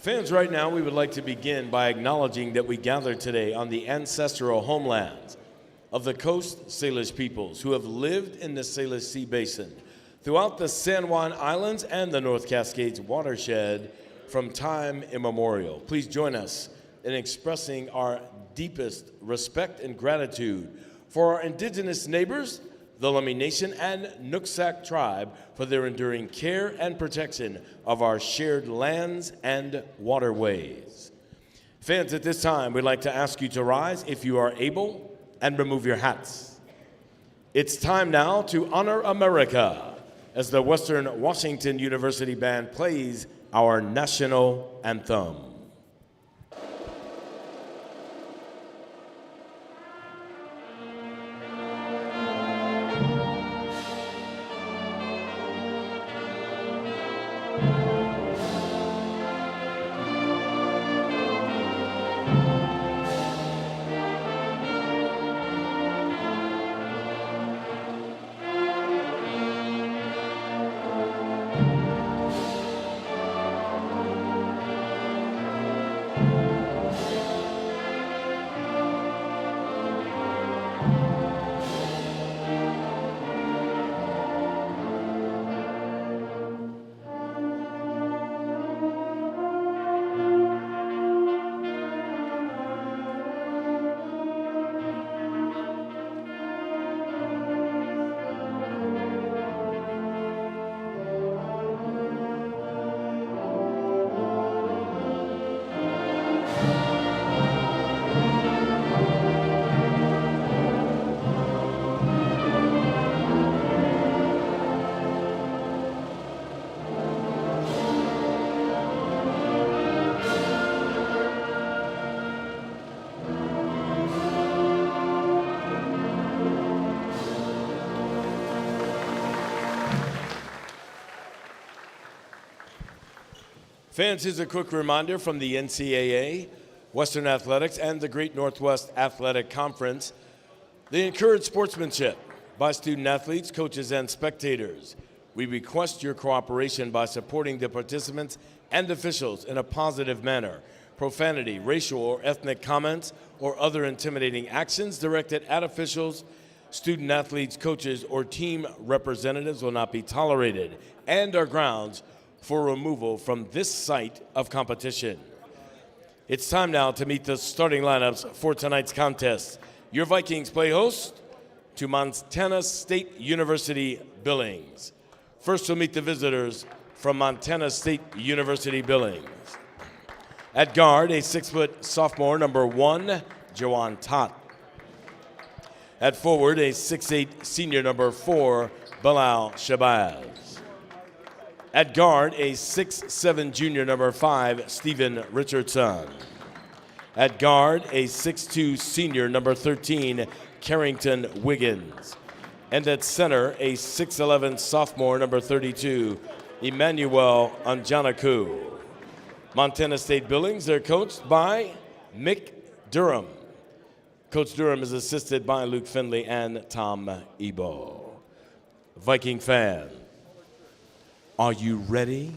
Fans, right now we would like to begin by acknowledging that we gather today on the ancestral homelands of the Coast Salish peoples who have lived in the Salish Sea Basin throughout the San Juan Islands and the North Cascades watershed from time immemorial. Please join us in expressing our deepest respect and gratitude for our indigenous neighbors, the Lummi Nation and Nooksack tribe, for their enduring care and protection of our shared lands and waterways. Fans, at this time, we'd like to ask you to rise if you are able and remove your hats. It's time now to honor America as the Western Washington University Band plays our national anthem. Fans, here's a quick reminder from the NCAA, Western Athletics, and the Great Northwest Athletic Conference. They encourage sportsmanship by student athletes, coaches, and spectators. We request your cooperation by supporting the participants and officials in a positive manner. Profanity, racial or ethnic comments, or other intimidating actions directed at officials, student athletes, coaches, or team representatives will not be tolerated and are grounds for removal from this site of competition. It's time now to meet the starting lineups for tonight's contest. Your Vikings play host to Montana State University Billings. First, we'll meet the visitors from Montana State University Billings. At guard, a 6-foot sophomore, number 1, Jawan Tot. At forward, a 6'8" senior, number 4, Bilal Shabazz. At guard, a 6'7" junior, number 5, Stephen Richardson. At guard, a 6'2" senior, number 13, Carrington Wiggins. And at center, a 6'11" sophomore, number 32, Emmanuel Anjanaku. Montana State Billings, they're coached by Mick Durham. Coach Durham is assisted by Luke Finley and Tom Ebo. Viking fan, are you ready?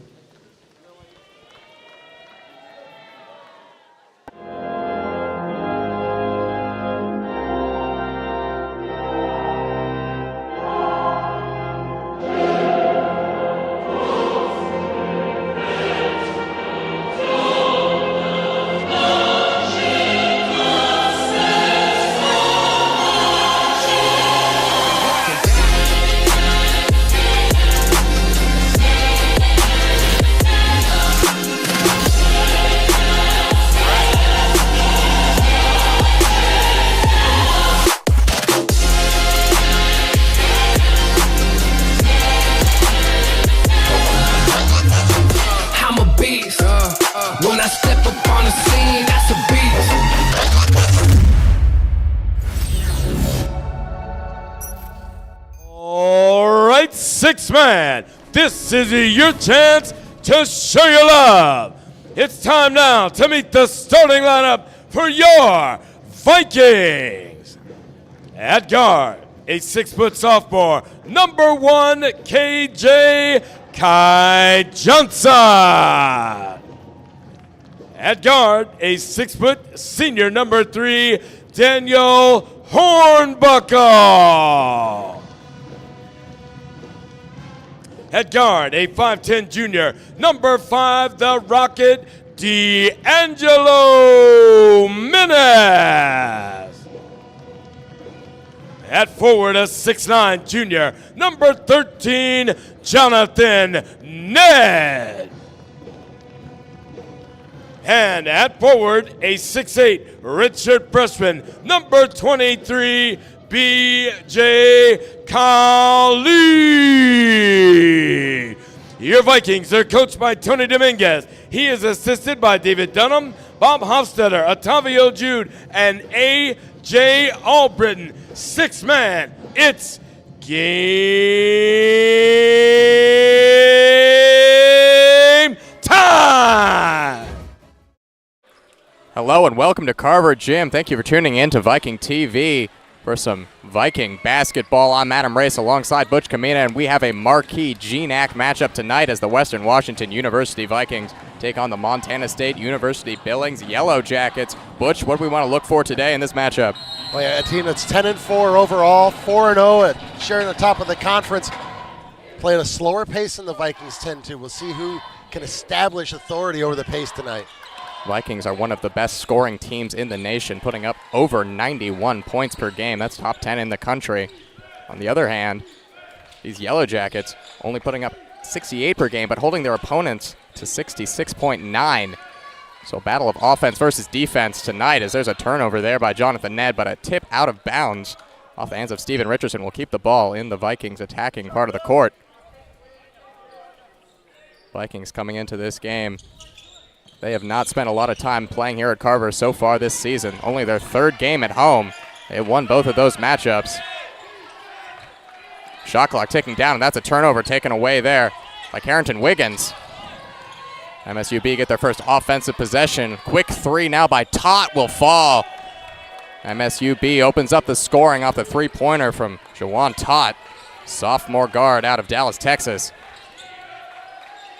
Man, this is your chance to show your love. It's time now to meet the starting lineup for your Vikings. At guard, a 6-foot sophomore, number 1, KJ Kai Johnson. At guard, a 6-foot senior, number 3, Daniel Hornbuckle. At guard, a 5'10 junior, number 5, the Rocket, D'Angelo Menes. At forward, a 6'9 junior, number 13, Jonathan Ned. And at forward, a 6'8 redshirt freshman, number 23, B.J. Kali. Your Vikings are coached by Tony Dominguez. He is assisted by David Dunham, Bob Hofstetter, Otavio Jude, and A.J. Albritton. 6-man, it's game time! Hello and welcome to Carver Gym. Thank you for tuning in to Viking TV for some Viking basketball. I'm Adam Race alongside Butch Kamina, and we have a marquee GNAC matchup tonight as the Western Washington University Vikings take on the Montana State University Billings Yellow Jackets. Butch, what do we want to look for today in this matchup? Well, yeah, a team that's 10-4 overall, 4-0 at sharing the top of the conference. Play at a slower pace than the Vikings tend to. We'll see who can establish authority over the pace tonight. Vikings are one of the best scoring teams in the nation, putting up over 91 points per game. That's top 10 in the country. On the other hand, these Yellow Jackets only putting up 68 per game, but holding their opponents to 66.9. So battle of offense versus defense tonight, as there's a turnover there by Jonathan Ned, but a tip out of bounds off the hands of Steven Richardson will keep the ball in the Vikings attacking part of the court. Vikings coming into this game. They have not spent a lot of time playing here at Carver so far this season. Only their third game at home. They have won both of those matchups. Shot clock ticking down, and that's a turnover taken away there by Carrington Wiggins. MSUB get their first offensive possession. Quick three now by Tot will fall. MSUB opens up the scoring off the three-pointer from Jawan Tot, sophomore guard out of Dallas, Texas.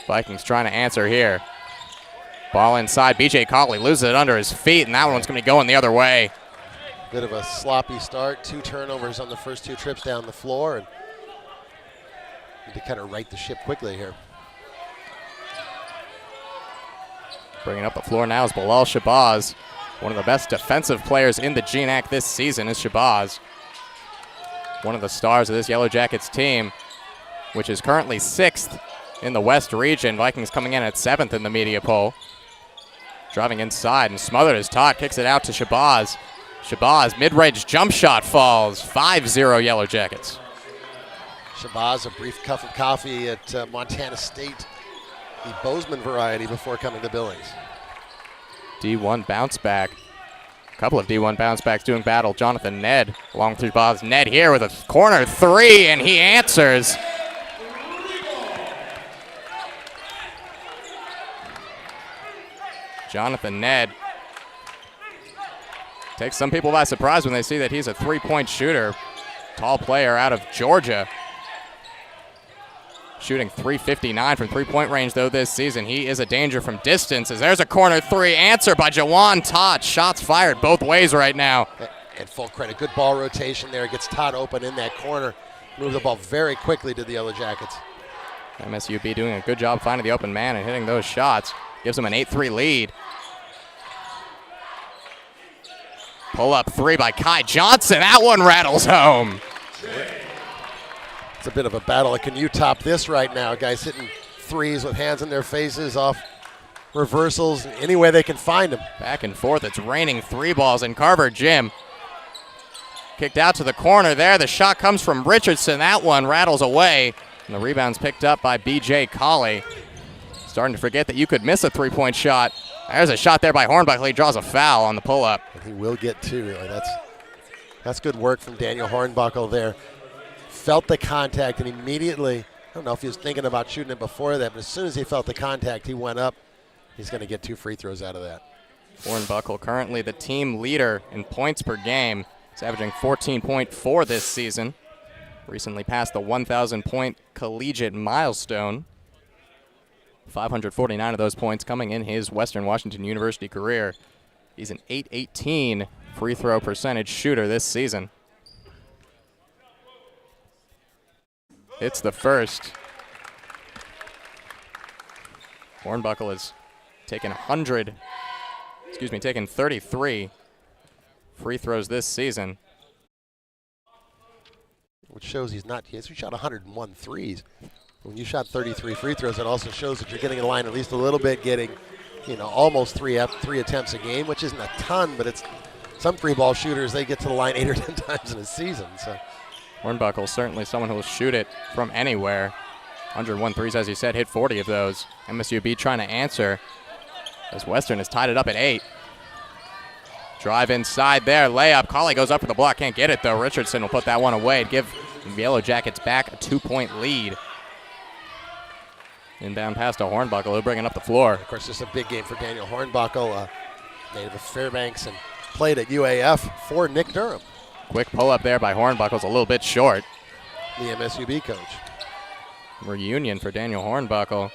Vikings trying to answer here. Ball inside, B.J. Colley loses it under his feet, and that one's going to be going the other way. Bit of a sloppy start, 2 turnovers on the first 2 trips down the floor, and need to kind of right the ship quickly here. Bringing up the floor now is Bilal Shabazz. One of the best defensive players in the GNAC this season is Shabazz. One of the stars of this Yellow Jackets team, which is currently 6th in the West region. Vikings coming in at 7th in the media poll. Driving inside and smothered as Todd kicks it out to Shabazz. Shabazz, mid-range jump shot falls. 5-0 Yellow Jackets. Shabazz, a brief cup of coffee at Montana State, the Bozeman variety before coming to Billings. D1 bounce back. A couple of D1 bounce backs doing battle. Jonathan Ned along through Shabazz. Ned here with a corner three, and he answers. Jonathan Ned takes some people by surprise when they see that he's a three-point shooter. Tall player out of Georgia. Shooting .359 from three-point range, though, this season. He is a danger from distance, as there's a corner three answer by Jawan Todd. Shots fired both ways right now. And full credit. Good ball rotation there. Gets Todd open in that corner. Move the ball very quickly to the Yellow Jackets. MSUB doing a good job finding the open man and hitting those shots. Gives them an 8-3 lead. Pull-up three by Kai Johnson. That one rattles home. It's a bit of a battle. Can you top this right now? Guys hitting threes with hands in their faces off reversals any way they can find them. Back and forth. It's raining three balls in Carver Gym. Kicked out to the corner there. The shot comes from Richardson. That one rattles away. And the rebound's picked up by B.J. Colley. Starting to forget that you could miss a three-point shot. There's a shot there by Hornbuckle. He draws a foul on the pull-up. He will get two. That's good work from Daniel Hornbuckle there. Felt the contact and immediately, I don't know if he was thinking about shooting it before that, but as soon as he felt the contact, he went up. He's going to get 2 free throws out of that. Hornbuckle currently the team leader in points per game. He's averaging 14.4 this season. Recently passed the 1,000-point collegiate milestone. 549 of those points coming in his Western Washington University career. He's an .818 free throw percentage shooter this season. Hits the first. Hornbuckle has taken 33 free throws this season. Which shows he shot 101 threes. When you shot 33 free throws, it also shows that you're getting in line at least a little bit, getting, almost three attempts a game, which isn't a ton, but it's some three-ball shooters, they get to the line 8 or 10 times in a season. So Hornbuckle certainly someone who will shoot it from anywhere. 101 threes, as you said, hit 40 of those. MSUB trying to answer as Western has tied it up at 8. Drive inside there, layup. Colley goes up for the block, can't get it though. Richardson will put that one away and give the Yellow Jackets back a 2-point lead. Inbound pass to Hornbuckle, he'll bring it up the floor. Of course, this is a big game for Daniel Hornbuckle, native of Fairbanks, and played at UAF for Nick Durham. Quick pull-up there by Hornbuckle's a little bit short. The MSUB coach. Reunion for Daniel Hornbuckle.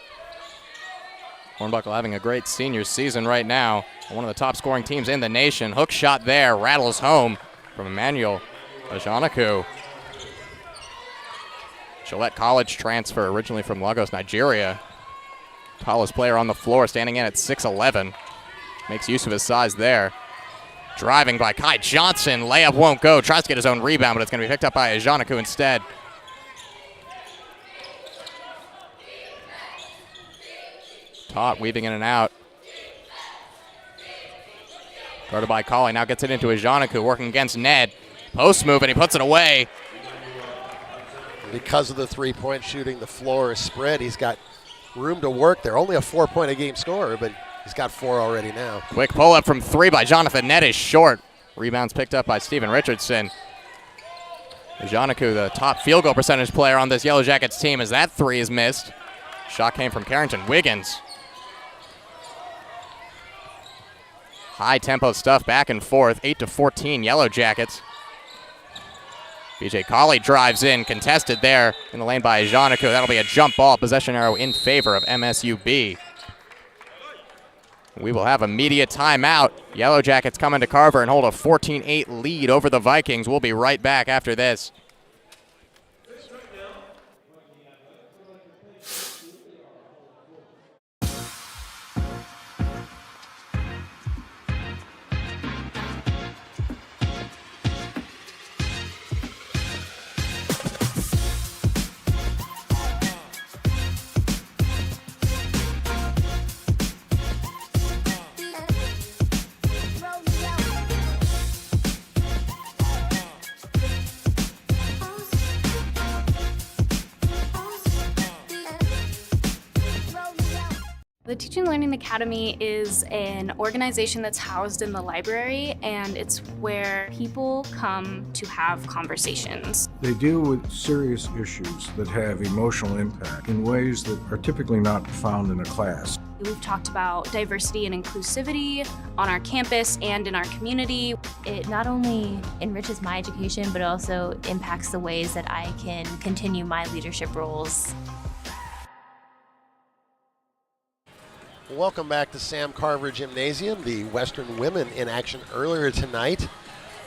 Hornbuckle having a great senior season right now. One of the top scoring teams in the nation. Hook shot there, rattles home from Emmanuel Ajanaku. Gillette College transfer, originally from Lagos, Nigeria. Tallest player on the floor, standing in at 6'11". Makes use of his size there. Driving by Kai Johnson, layup won't go. Tries to get his own rebound, but it's going to be picked up by Ajanaku instead. Taut weaving in and out. Guarded by Colley, now gets it into Ajanaku, working against Ned. Post move, and he puts it away. Because of the three-point shooting, the floor is spread. He's got room to work there. Only a 4-point-a-game scorer, but he's got 4 already now. Quick pull-up from 3 by Jonathan. Ned is short. Rebounds picked up by Stephen Richardson. Ajanaku, the top field goal percentage player on this Yellow Jackets team, as that 3 is missed. Shot came from Carrington Wiggins. High tempo stuff back and forth, 8-14 Yellow Jackets. BJ Colley drives in, contested there in the lane by Ajanaku. That'll be a jump ball, possession arrow in favor of MSUB. We will have a media timeout. Yellow Jackets come into Carver and hold a 14-8 lead over the Vikings. We'll be right back after this. The Teaching and Learning Academy is an organization that's housed in the library, and it's where people come to have conversations. They deal with serious issues that have emotional impact in ways that are typically not found in a class. We've talked about diversity and inclusivity on our campus and in our community. It not only enriches my education, but also impacts the ways that I can continue my leadership roles. Welcome back to Sam Carver Gymnasium. The Western women in action earlier tonight,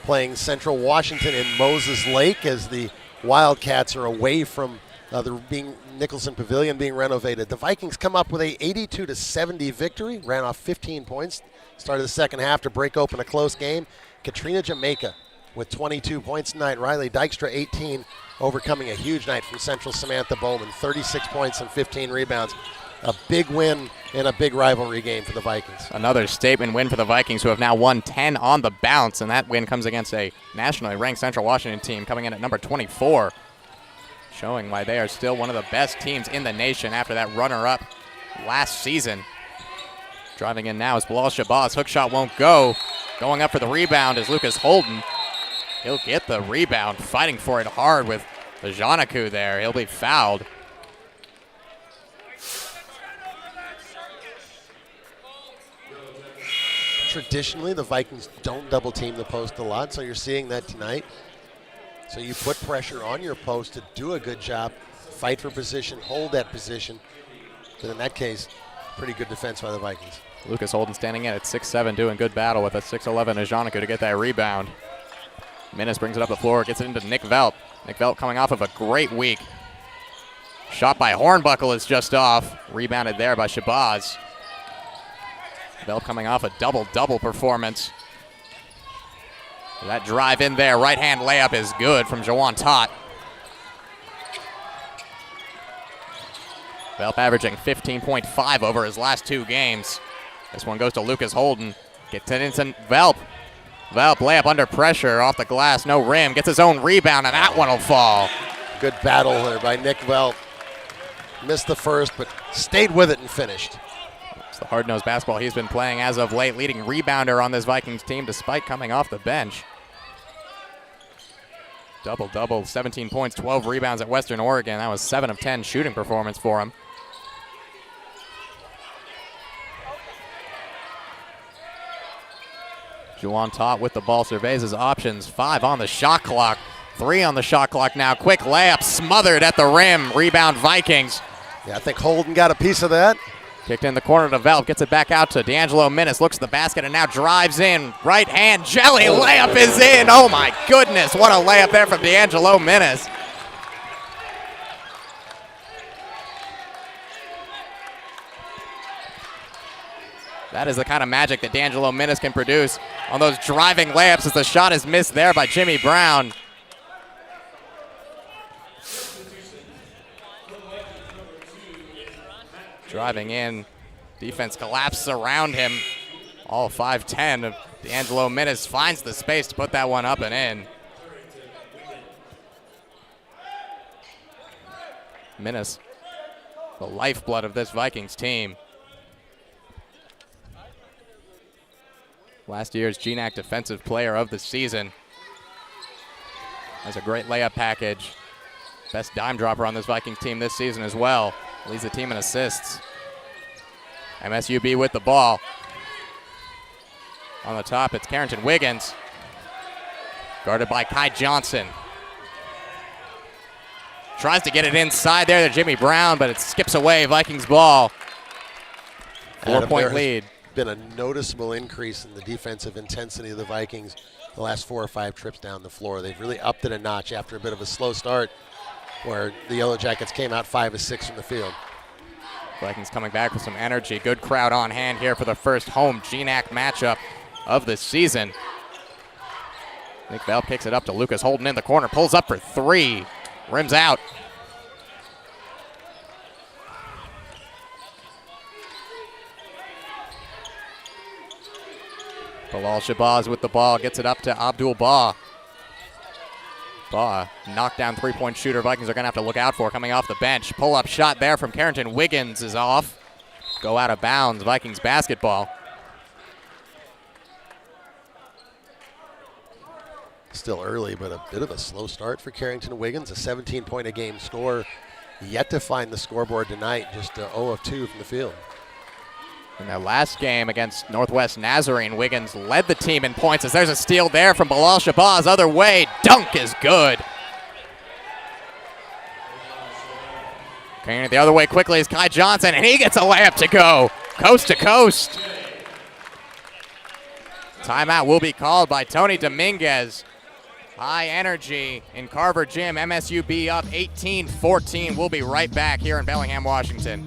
playing Central Washington in Moses Lake as the Wildcats are away from the Nicholson Pavilion being renovated. The Vikings come up with a 82-70 victory, ran off 15 points, started the second half to break open a close game. Katrina Jamaica with 22 points tonight. Riley Dykstra 18, overcoming a huge night from Central Samantha Bowman, 36 points and 15 rebounds. A big win in a big rivalry game for the Vikings. Another statement win for the Vikings, who have now won 10 on the bounce, and that win comes against a nationally ranked Central Washington team coming in at number 24, showing why they are still one of the best teams in the nation after that runner-up last season. Driving in now is Bilal Shabazz. Hook shot won't go. Going up for the rebound is Lucas Holden. He'll get the rebound, fighting for it hard with Ajanaku there. He'll be fouled. Traditionally, the Vikings don't double team the post a lot, so you're seeing that tonight. So you put pressure on your post to do a good job, fight for position, hold that position. But in that case, pretty good defense by the Vikings. Lucas Holden standing in at 6'7", doing good battle with a 6'11" Ajaniku to get that rebound. Minnis brings it up the floor, gets it into Nick Velp. Nick Velp coming off of a great week. Shot by Hornbuckle is just off. Rebounded there by Shabazz. Velp coming off a double-double performance. That drive in there, right-hand layup is good from Jawan Tott. Velp averaging 15.5 over his last 2 games. This one goes to Lucas Holden. Gets it into Velp. Velp layup under pressure, off the glass, no rim. Gets his own rebound, and that one will fall. Good battle there by Nick Velp. Missed the first, but stayed with it and finished. It's the hard-nosed basketball he's been playing as of late, leading rebounder on this Vikings team despite coming off the bench. Double-double, 17 points, 12 rebounds at Western Oregon. That was 7 of 10 shooting performance for him. Juwan Tott with the ball, surveys his options. 5 on the shot clock, 3 on the shot clock now. Quick layup, smothered at the rim. Rebound Vikings. Yeah, I think Holden got a piece of that. Kicked in the corner to Velp, gets it back out to D'Angelo Minnis, looks at the basket and now drives in. Right hand, jelly layup is in. Oh my goodness, what a layup there from D'Angelo Minnis. That is the kind of magic that D'Angelo Minnis can produce on those driving layups as the shot is missed there by Jimmy Brown. Driving in, defense collapses around him. All 5'10" of D'Angelo Minnis finds the space to put that one up and in. Minnis, the lifeblood of this Vikings team. Last year's GNAC Defensive Player of the Season. Has a great layup package. Best dime dropper on this Vikings team this season as well. Leads the team in assists. MSUB with the ball. On the top, it's Carrington Wiggins. Guarded by Kai Johnson. Tries to get it inside there to Jimmy Brown, but it skips away. Vikings ball. 4-point lead. Been a noticeable increase in the defensive intensity of the Vikings the last 4 or 5 trips down the floor. They've really upped it a notch after a bit of a slow start where the Yellow Jackets came out 5 of 6 from the field. Vikings coming back with some energy. Good crowd on hand here for the first home GNAC matchup of the season. Nick Velp kicks it up to Lucas Holden in the corner, pulls up for 3, rims out. Bilal Shabazz with the ball, gets it up to Abdul Ba. Ba, knockdown 3-point shooter Vikings are going to have to look out for coming off the bench. Pull-up shot there from Carrington Wiggins is off. Go out of bounds, Vikings basketball. Still early, but a bit of a slow start for Carrington Wiggins, a 17-point-a-game scorer. Yet to find the scoreboard tonight, just 0 of 2 from the field. In their last game against Northwest Nazarene, Wiggins led the team in points as there's a steal there from Bilal Shabazz. Other way, dunk is good. Carrying it the other way quickly is Kai Johnson, and he gets a layup to go. Coast to coast. Timeout will be called by Tony Dominguez. High energy in Carver Gym. MSUB up 18-14. We'll be right back here in Bellingham, Washington.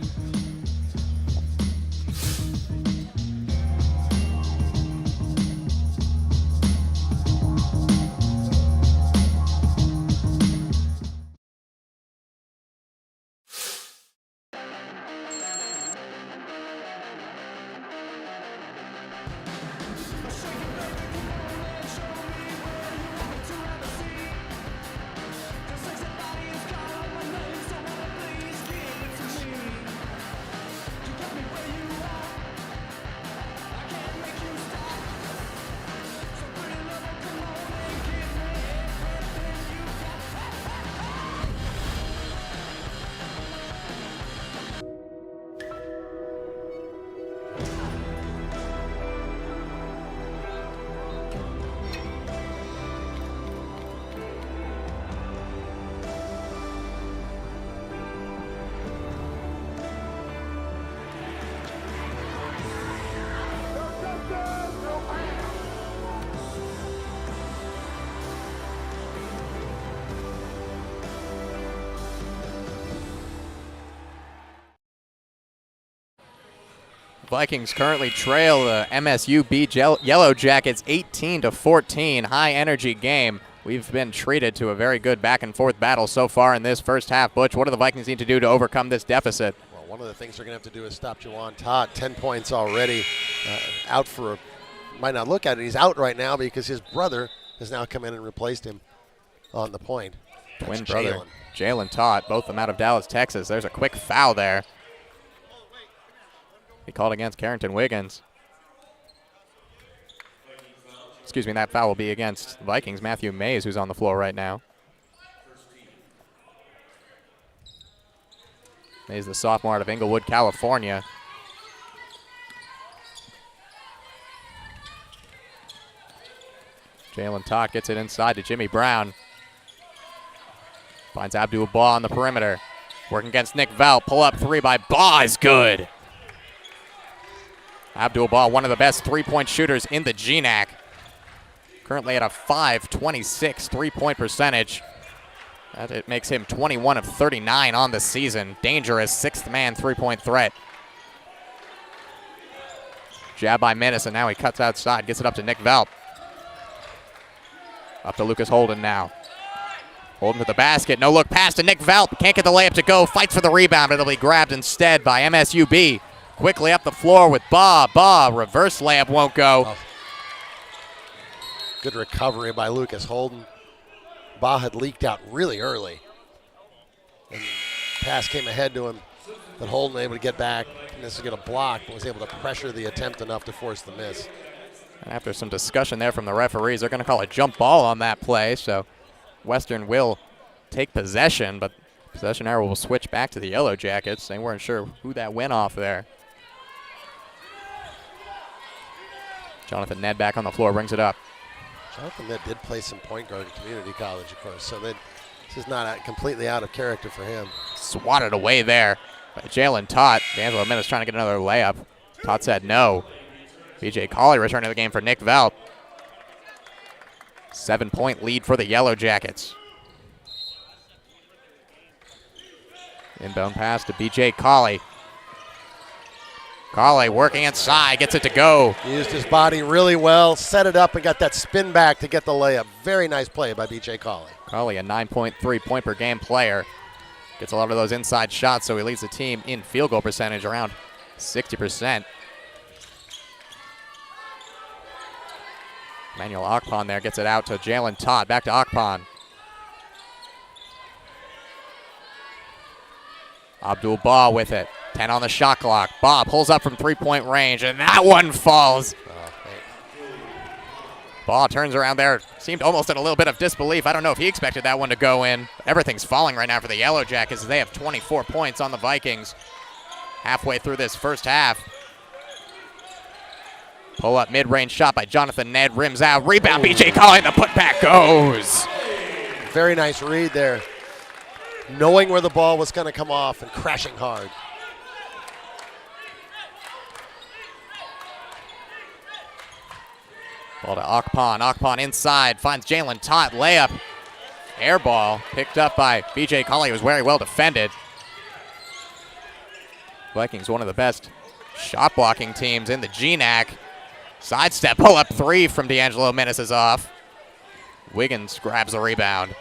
Vikings currently trail the MSU Yellow Jackets 18-14. High energy game. We've been treated to a very good back and forth battle so far in this first half. Butch, what do the Vikings need to do to overcome this deficit? Well, one of the things they're going to have to do is stop Juwan Todd. 10 points already. Out for, might not look at it, he's out right now because his brother has now come in and replaced him on the point. Twin brother, Jalen Todd, both of them out of Dallas, Texas. There's a quick foul there. He called against Carrington Wiggins. Excuse me, that foul will be against the Vikings. Matthew Mays, who's on the floor right now. Mays, the sophomore out of Inglewood, California. Jalen Todd gets it inside to Jimmy Brown. Finds Abdul-Baugh on the perimeter. Working against Nick Val. Pull up three by Baugh is good. Abdul-Baugh, one of the best three-point shooters in the GNAC. Currently at a .526 three-point percentage. It makes him 21 of 39 on the season. Dangerous sixth-man three-point threat. Jab by Minnis, and now he cuts outside. Gets it up to Nick Velp. Up to Lucas Holden now. Holden to the basket. No look pass to Nick Velp. Can't get the layup to go. Fights for the rebound. It'll be grabbed instead by MSUB. Quickly up the floor with Baugh. Baugh, reverse layup won't go. Oh. Good recovery by Lucas Holden. Baugh had leaked out really early. And pass came ahead to him, but Holden able to get back. And this is going to block, but was able to pressure the attempt enough to force the miss. And after some discussion there from the referees, they're going to call a jump ball on that play. So Western will take possession, but possession arrow will switch back to the Yellow Jackets. They weren't sure who that went off there. Jonathan Ned back on the floor, brings it up. Jonathan Ned did play some point guard at community college, of course, so this is not completely out of character for him. Swatted away there by Jalen Todd. D'Angelo Minnis trying to get another layup. Todd said no. BJ Colley returning to the game for Nick Velp. 7-point lead for the Yellow Jackets. Inbound pass to BJ Colley. Colley working inside, gets it to go. He used his body really well, set it up, and got that spin back to get the layup. Very nice play by BJ Colley. Colley, a 9.3 point per game player. Gets a lot of those inside shots, so he leads the team in field goal percentage around 60%. Emmanuel Akpon there gets it out to Jalen Todd. Back to Akpon. Abdul-Baugh with it. 10 on the shot clock. Baugh pulls up from three-point range, and that one falls. Baugh turns around there. Seemed almost in a little bit of disbelief. I don't know if he expected that one to go in. Everything's falling right now for the Yellow Jackets as they have 24 points on the Vikings halfway through this first half. Pull up mid-range shot by Jonathan Ned. Rims out. Rebound, BJ Colley, and the putback goes. Very nice read there. Knowing where the ball was going to come off and crashing hard. Ball to Akpon. Akpon inside. Finds Jalen Todd. Layup. Air ball picked up by BJ Colley. It was very well defended. Vikings, one of the best shot blocking teams in the GNAC. Sidestep, pull up three from D'Angelo Minnis is off. Wiggins grabs the rebound.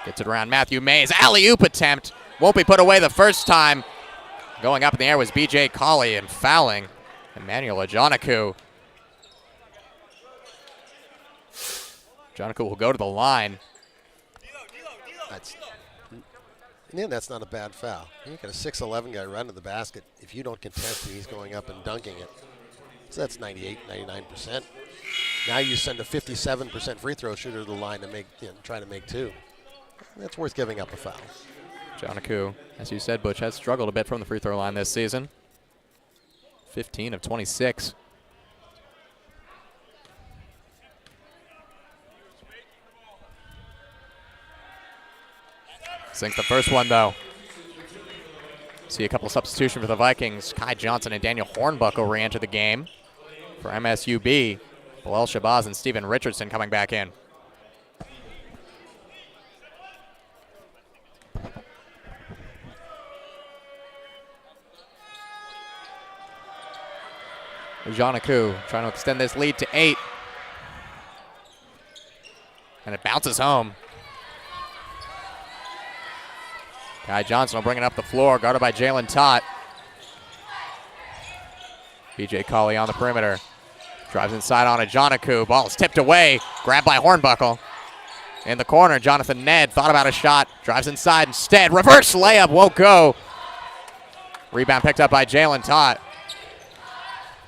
Gets it around Matthew Mays. Alley-oop attempt. Won't be put away the first time. Going up in the air was BJ Colley, and fouling Emmanuel Ajanaku. Ajanaku will go to the line. That's not a bad foul. You get a 6'11 guy right to the basket. If you don't contest it, he's going up and dunking it. So that's 98, 99%. Now you send a 57% free throw shooter to the line to try to make two. That's worth giving up a foul. Ajanaku, as you said, Butch, has struggled a bit from the free throw line this season. 15 of 26. Sinks the first one, though. See a couple substitutions for the Vikings. Kai Johnson and Daniel Hornbuckle re-enter the game. For MSUB, Bilal Shabazz and Steven Richardson coming back in. Janaku trying to extend this lead to 8. And it bounces home. Kai Johnson will bring it up the floor, guarded by Jalen Tott. BJ Colley on the perimeter. Drives inside on a Janaku. Ball is tipped away. Grabbed by Hornbuckle. In the corner, Jonathan Ned thought about a shot. Drives inside instead. Reverse layup won't go. Rebound picked up by Jalen Tott.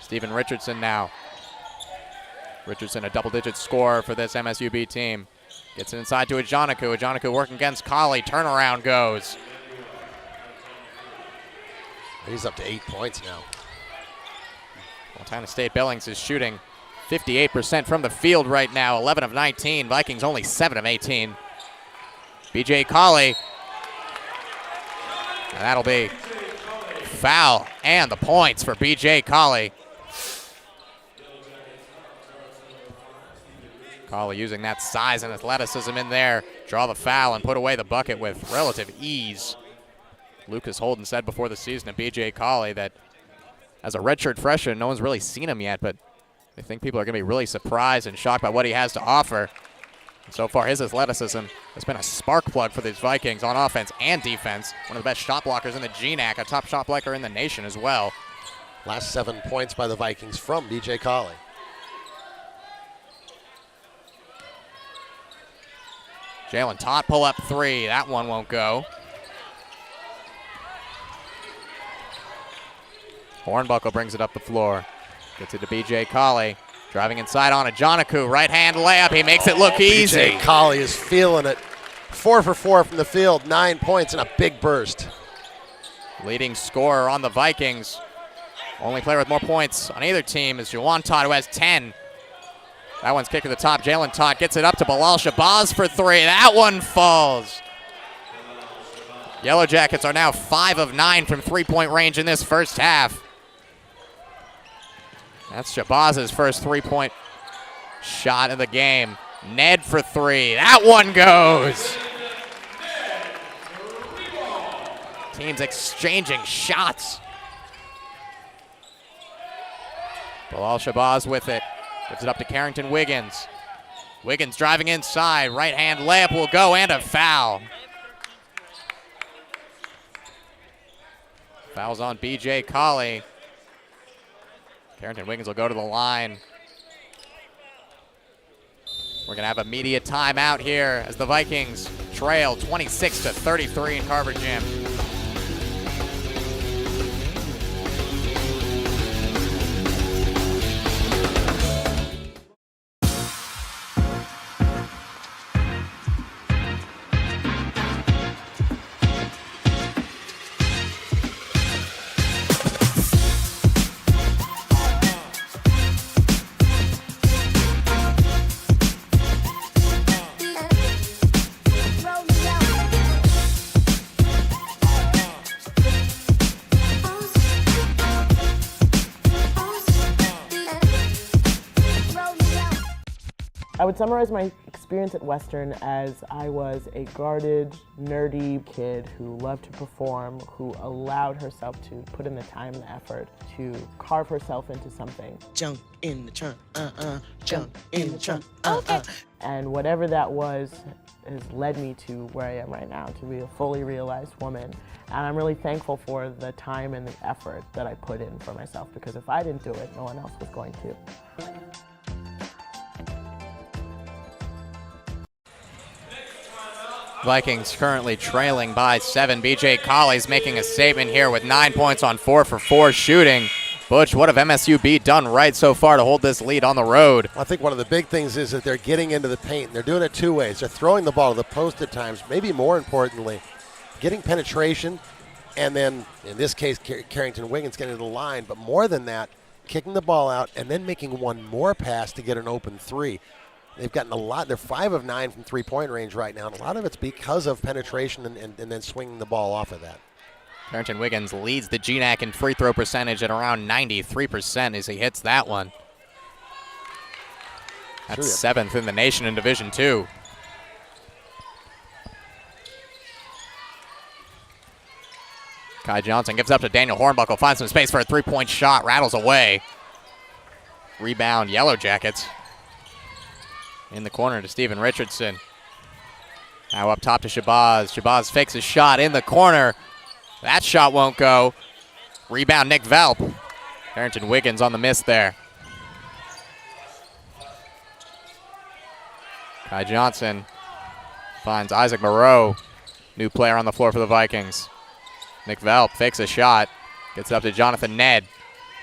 Stephen Richardson now. Richardson a double-digit scorer for this MSUB team. Gets it inside to a Janaku. A Janaku working against Colley. Turnaround goes. He's up to 8 points now. Montana State Billings is shooting 58% from the field right now, 11 of 19. Vikings only 7 of 18. BJ Colley. And that'll be foul and the points for BJ Colley. Colley using that size and athleticism in there. Draw the foul and put away the bucket with relative ease. Lucas Holden said before the season of BJ Colley that as a redshirt freshman, no one's really seen him yet, but I think people are going to be really surprised and shocked by what he has to offer. And so far, his athleticism has been a spark plug for these Vikings on offense and defense. One of the best shot blockers in the GNAC, a top shot blocker in the nation as well. Last 7 points by the Vikings from BJ Colley. Jalen Tott pull up 3. That one won't go. Hornbuckle brings it up the floor. Gets it to BJ Colley. Driving inside on a Janaku. Right hand layup. He makes it look easy. BJ Colley is feeling it. 4 for 4 from the field. 9 points and a big burst. Leading scorer on the Vikings. Only player with more points on either team is Juwan Tott, who has 10. That one's kicked to the top. Jalen Tott gets it up to Bilal Shabazz for 3. That one falls. Yellow Jackets are now 5 of 9 from three-point range in this first half. That's Shabazz's first three-point shot of the game. Ned for 3. That one goes. Teams exchanging shots. Bilal Shabazz with it. Gives it up to Carrington Wiggins. Wiggins driving inside. Right hand layup will go and a foul. Foul's on BJ Colley. Carrington Wiggins will go to the line. We're going to have a media timeout here as the Vikings trail 26-33 in Carver Gym. I would summarize my experience at Western as I was a guarded, nerdy kid who loved to perform, who allowed herself to put in the time and the effort to carve herself into something. Jump in the trunk, jump in the trunk, And whatever that was has led me to where I am right now, to be a fully realized woman. And I'm really thankful for the time and the effort that I put in for myself, because if I didn't do it, no one else was going to. Vikings currently trailing by 7. BJ Colley's making a statement here with 9 points on 4 for 4 shooting. Butch, what have MSUB done right so far to hold this lead on the road? I think one of the big things is that they're getting into the paint. They're doing it 2 ways. They're throwing the ball to the post at times, maybe more importantly, getting penetration, and then, in this case, Carrington Wiggins getting to the line. But more than that, kicking the ball out and then making one more pass to get an open 3. They've gotten a lot. They're 5 of 9 from three-point range right now, and a lot of it's because of penetration and then swinging the ball off of that. Carrington Wiggins leads the GNAC in free throw percentage at around 93% as he hits that one. That's 7th in the nation in Division II. Kai Johnson gives up to Daniel Hornbuckle, finds some space for a three-point shot, rattles away. Rebound, Yellow Jackets. In the corner to Steven Richardson. Now up top to Shabazz. Shabazz fakes a shot in the corner. That shot won't go. Rebound, Nick Velp. Carrington Wiggins on the miss there. Kai Johnson finds Isaac Moreau. New player on the floor for the Vikings. Nick Velp fakes a shot. Gets it up to Jonathan Ned.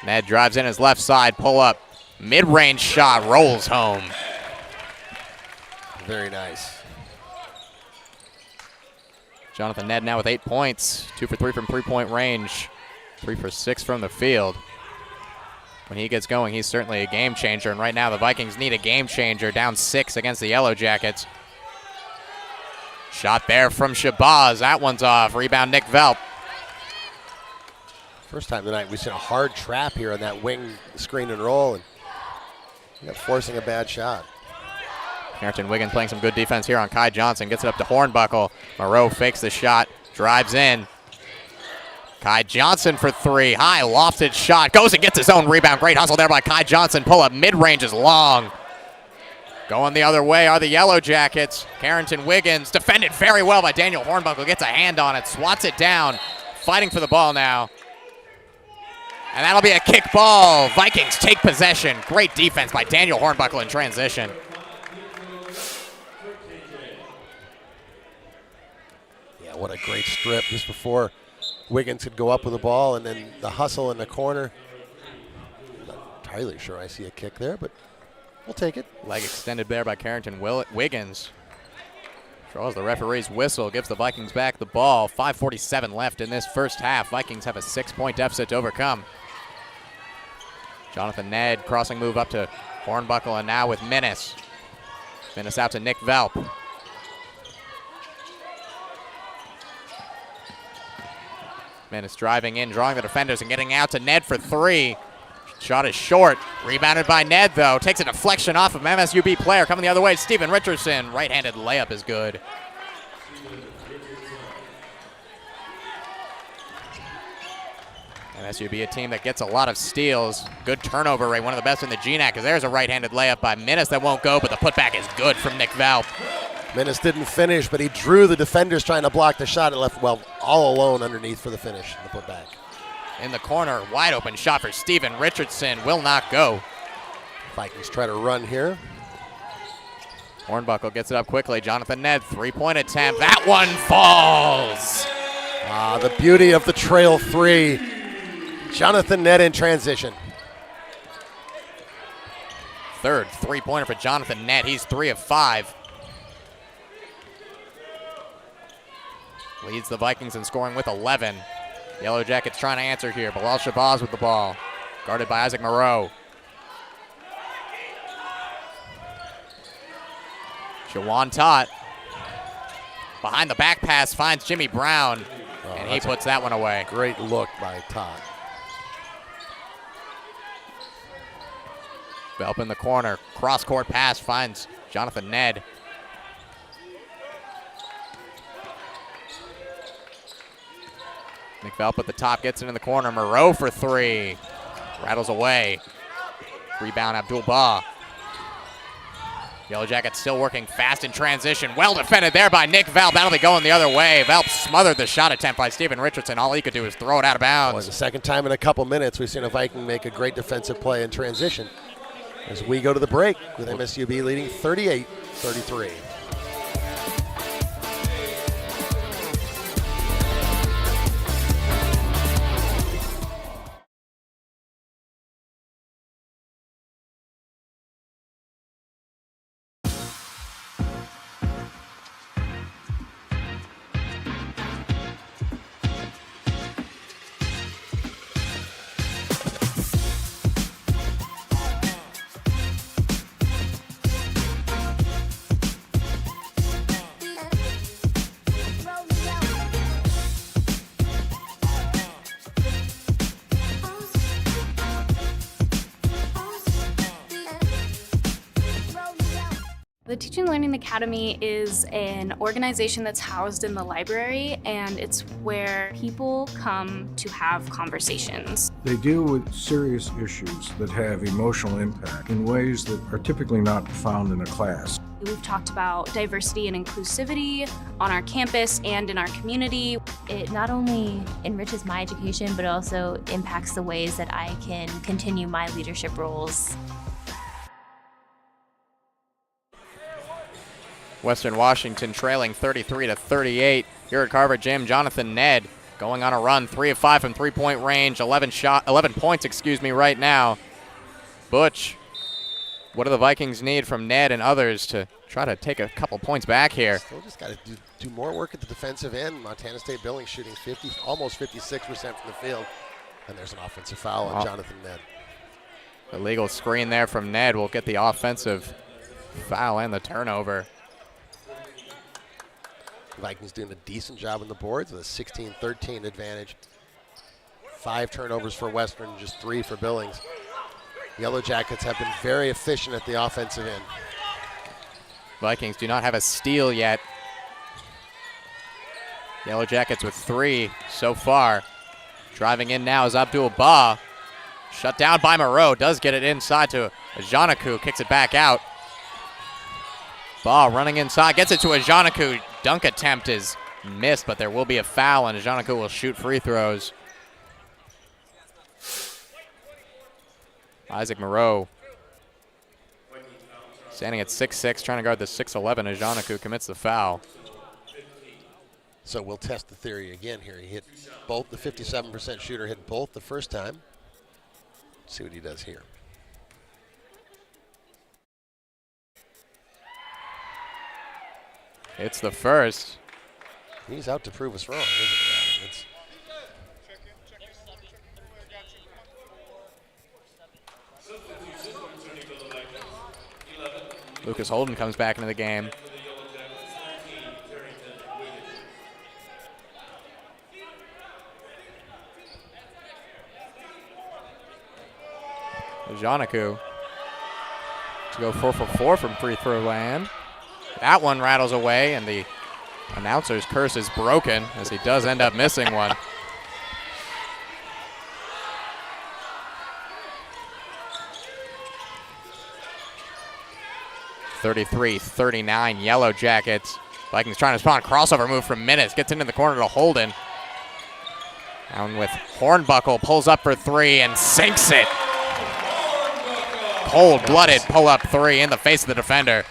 Ned drives in his left side, pull up. Mid-range shot, rolls home. Very nice. Jonathan Ned now with 8 points. 2 for 3 from three-point range. 3 for 6 from the field. When he gets going, he's certainly a game changer. And right now the Vikings need a game changer. Down 6 against the Yellow Jackets. Shot there from Shabazz. That one's off. Rebound, Nick Velp. First time tonight we've seen a hard trap here on that wing screen and roll. And forcing a bad shot. Carrington Wiggins playing some good defense here on Kai Johnson. Gets it up to Hornbuckle. Moreau fakes the shot. Drives in. Kai Johnson for 3. High lofted shot. Goes and gets his own rebound. Great hustle there by Kai Johnson. Pull up mid-range is long. Going the other way are the Yellow Jackets. Carrington Wiggins defended very well by Daniel Hornbuckle. Gets a hand on it. Swats it down. Fighting for the ball now. And that'll be a kick ball. Vikings take possession. Great defense by Daniel Hornbuckle in transition. Yeah, what a great strip just before Wiggins could go up with the ball, and then the hustle in the corner. I'm not entirely sure I see a kick there, but we'll take it. Leg extended there by Carrington Wiggins. Draws the referee's whistle, gives the Vikings back the ball. 5:47 left in this first half. Vikings have a 6-point deficit to overcome. Jonathan Ned, crossing move up to Hornbuckle, and now with Minnis. Minnis out to Nick Velp. Minnis driving in, drawing the defenders, and getting out to Ned for 3. Shot is short. Rebounded by Ned, though. Takes a deflection off of MSUB player. Coming the other way, Steven Richardson. Right-handed layup is good. MSUB, a team that gets a lot of steals. Good turnover rate, one of the best in the GNAC, because there's a right-handed layup by Minnis that won't go, but the putback is good from Nick Velp. Minnis didn't finish, but he drew the defenders trying to block the shot and left, well, all alone underneath for the finish, the putback. In the corner, wide open shot for Steven Richardson. Will not go. Vikings try to run here. Hornbuckle gets it up quickly. Jonathan Ned, 3-point attempt. That one falls. The beauty of the trail 3. Jonathan Ned in transition. Third 3-pointer for Jonathan Ned. He's 3 of 5. Leads the Vikings in scoring with 11. Yellow Jackets trying to answer here. Bilal Shabazz with the ball. Guarded by Isaac Moreau. Shawan Tott. Behind the back pass finds Jimmy Brown. And he puts that one away. Great look by Tott. Velp in the corner. Cross-court pass finds Jonathan Ned. Nick Velp at the top, gets it in the corner. Moreau for 3. Rattles away. Rebound, Abdul-Bah. Yellow Jackets still working fast in transition. Well defended there by Nick Velp. That'll be going the other way. Velp smothered the shot attempt by Steven Richardson. All he could do was throw it out of bounds. Well, the second time in a couple minutes we've seen a Viking make a great defensive play in transition. As we go to the break with MSUB leading 38-33. The Teaching and Learning Academy is an organization that's housed in the library, and it's where people come to have conversations. They deal with serious issues that have emotional impact in ways that are typically not found in a class. We've talked about diversity and inclusivity on our campus and in our community. It not only enriches my education, but also impacts the ways that I can continue my leadership roles. Western Washington trailing 33-38. Here at Carver Gym, Jonathan Ned going on a run, 3 of 5 from three-point range, 11 points, right now. Butch, what do the Vikings need from Ned and others to try to take a couple points back here? Still just got to do more work at the defensive end. Montana State Billings shooting almost 56% from the field. And there's an offensive foul on Jonathan Ned. Illegal screen there from Ned will get the offensive foul and the turnover. The Vikings doing a decent job on the boards with a 16-13 advantage. 5 turnovers for Western, just 3 for Billings. Yellow Jackets have been very efficient at the offensive end. Vikings do not have a steal yet. Yellow Jackets with 3 so far. Driving in now is Abdul Ba. Shut down by Moreau. Does get it inside to Ajanaku. Kicks it back out. Ba running inside. Gets it to Ajanaku. Dunk attempt is missed, but there will be a foul, and Ajanaku will shoot free throws. Isaac Moreau standing at 6'6", trying to guard the 6'11". Ajanaku commits the foul. So we'll test the theory again here. He hit both. The 57% shooter hit both the first time. Let's see what he does here. It's the first. He's out to prove us wrong, isn't he? Lucas Holden comes back into the game. Ajanaku to go 4 for 4 from free throw land. That one rattles away, and the announcer's curse is broken as he does end up missing one. (33-39) Yellow Jackets. Vikings trying to spawn a crossover move from Minnis. Gets into the corner to Holden. Down with Hornbuckle. Pulls up for 3 and sinks it. Cold-blooded pull-up 3 in the face of the defender.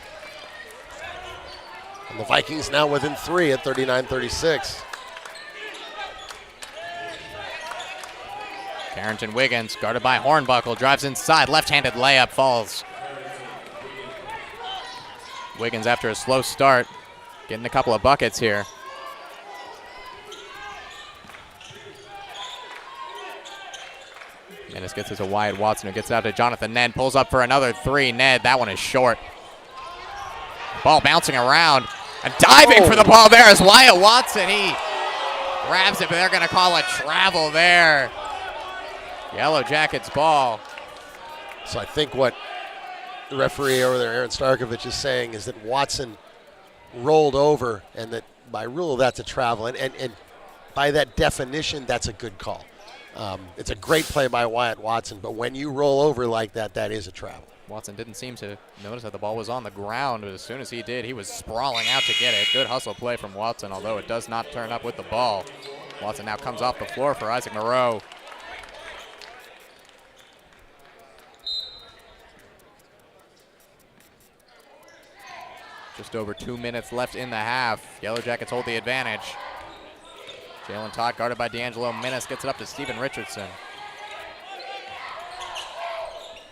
And the Vikings now within 3 at 39-36. Carrington Wiggins guarded by Hornbuckle. Drives inside. Left-handed layup falls. Wiggins after a slow start. Getting a couple of buckets here. Minnis gets it to Wyatt Watson, who gets it out to Jonathan Ned. Pulls up for another 3. Ned, that one is short. Ball bouncing around. And diving for the ball there is Wyatt Watson. He grabs it, but they're going to call a travel there. Yellow Jackets ball. So I think what the referee over there, Aaron Starkovich, is saying is that Watson rolled over, and that by rule that's a travel. And by that definition, that's a good call. It's a great play by Wyatt Watson, but when you roll over like that, that is a travel. Watson didn't seem to notice that the ball was on the ground, but as soon as he did, he was sprawling out to get it. Good hustle play from Watson, although it does not turn up with the ball. Watson now comes off the floor for Isaac Moreau. Just over 2 minutes left in the half. Yellow Jackets hold the advantage. Jalen Todd guarded by D'Angelo Minnis, gets it up to Stephen Richardson.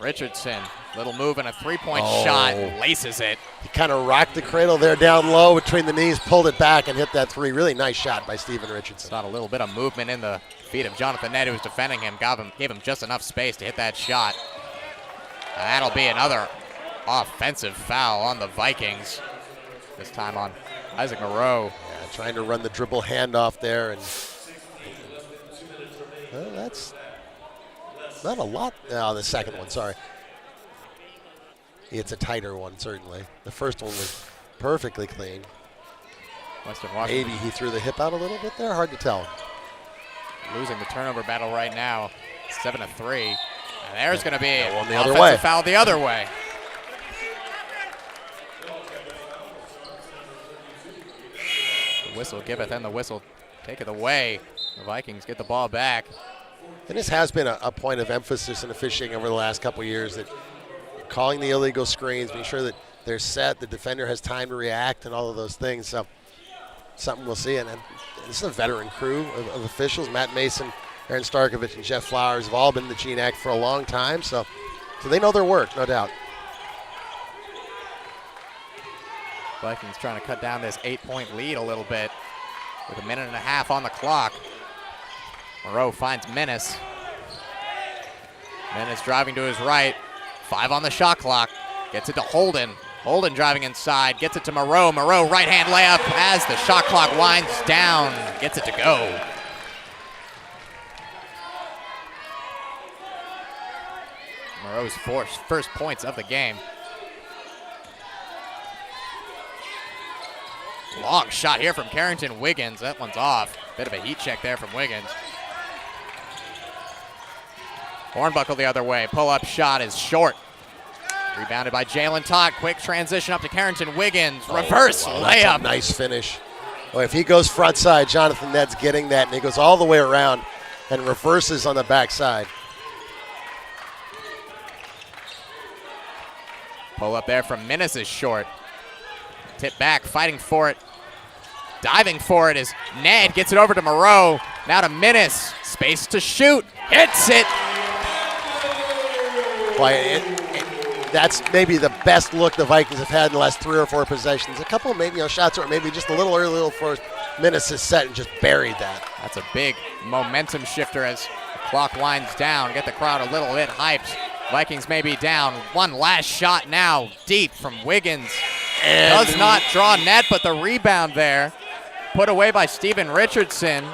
Richardson, little move and a three-point shot, laces it. He kind of rocked the cradle there down low between the knees, pulled it back and hit that 3. Really nice shot by Stephen Richardson. Saw a little bit of movement in the feet of Jonathan Ned, who was defending him, gave him just enough space to hit that shot. And that'll be another offensive foul on the Vikings. This time on Isaac Moreau. Yeah, trying to run the dribble handoff there, and that's not a lot. No, the second one, sorry. It's a tighter one, certainly. The first one was perfectly clean. Western Washington. Maybe he threw the hip out a little bit there. Hard to tell. Losing the turnover battle right now, 7-3. And there's going to be an one the other offensive way. foul the other way. The whistle giveth and the whistle taketh away. The Vikings get the ball back. And this has been a point of emphasis in officiating over the last couple of years, that calling the illegal screens, making sure that they're set, the defender has time to react, and all of those things. So something we'll see. And this is a veteran crew of officials. Matt Mason, Aaron Starkovich, and Jeff Flowers have all been in the GNAC for a long time, so they know their work, no doubt. Vikings trying to cut down this 8-point lead a little bit with 1.5 minutes on the clock. Moreau finds Menace. Menace driving to his right. 5 on the shot clock. Gets it to Holden. Holden driving inside. Gets it to Moreau. Moreau right-hand layup as the shot clock winds down. Gets it to go. Moreau's first points of the game. Long shot here from Carrington Wiggins. That one's off. Bit of a heat check there from Wiggins. Hornbuckle the other way. Pull-up shot is short. Rebounded by Jalen Todd. Quick transition up to Carrington Wiggins. Reverse layup. Nice finish. Boy, if he goes front side, Jonathan Ned's getting that, and he goes all the way around and reverses on the backside. Pull up there from Menace is short. Tip back, fighting for it. Diving for it is Ned. Gets it over to Moreau. Now to Menace. Space to shoot. Hits it. Boy, that's maybe the best look the Vikings have had in the last 3 or 4 possessions. A couple maybe shots or maybe just a little early, little first. Menace is set and just buried that. That's a big momentum shifter as the clock winds down. Get the crowd a little bit hyped. Vikings may be down. One last shot now, deep from Wiggins. And does not draw net, but the rebound there, put away by Steven Richardson.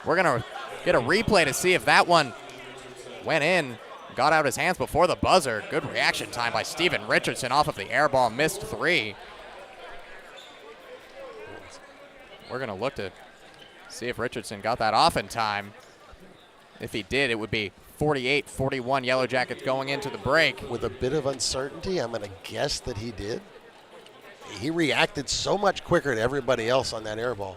We're going to get a replay to see if that one went in, got out his hands before the buzzer. Good reaction time by Steven Richardson off of the air ball, missed 3. We're going to look to see if Richardson got that off in time. If he did, it would be 48-41 Yellow Jackets going into the break. With a bit of uncertainty, I'm going to guess that he did. He reacted so much quicker to everybody else on that air ball.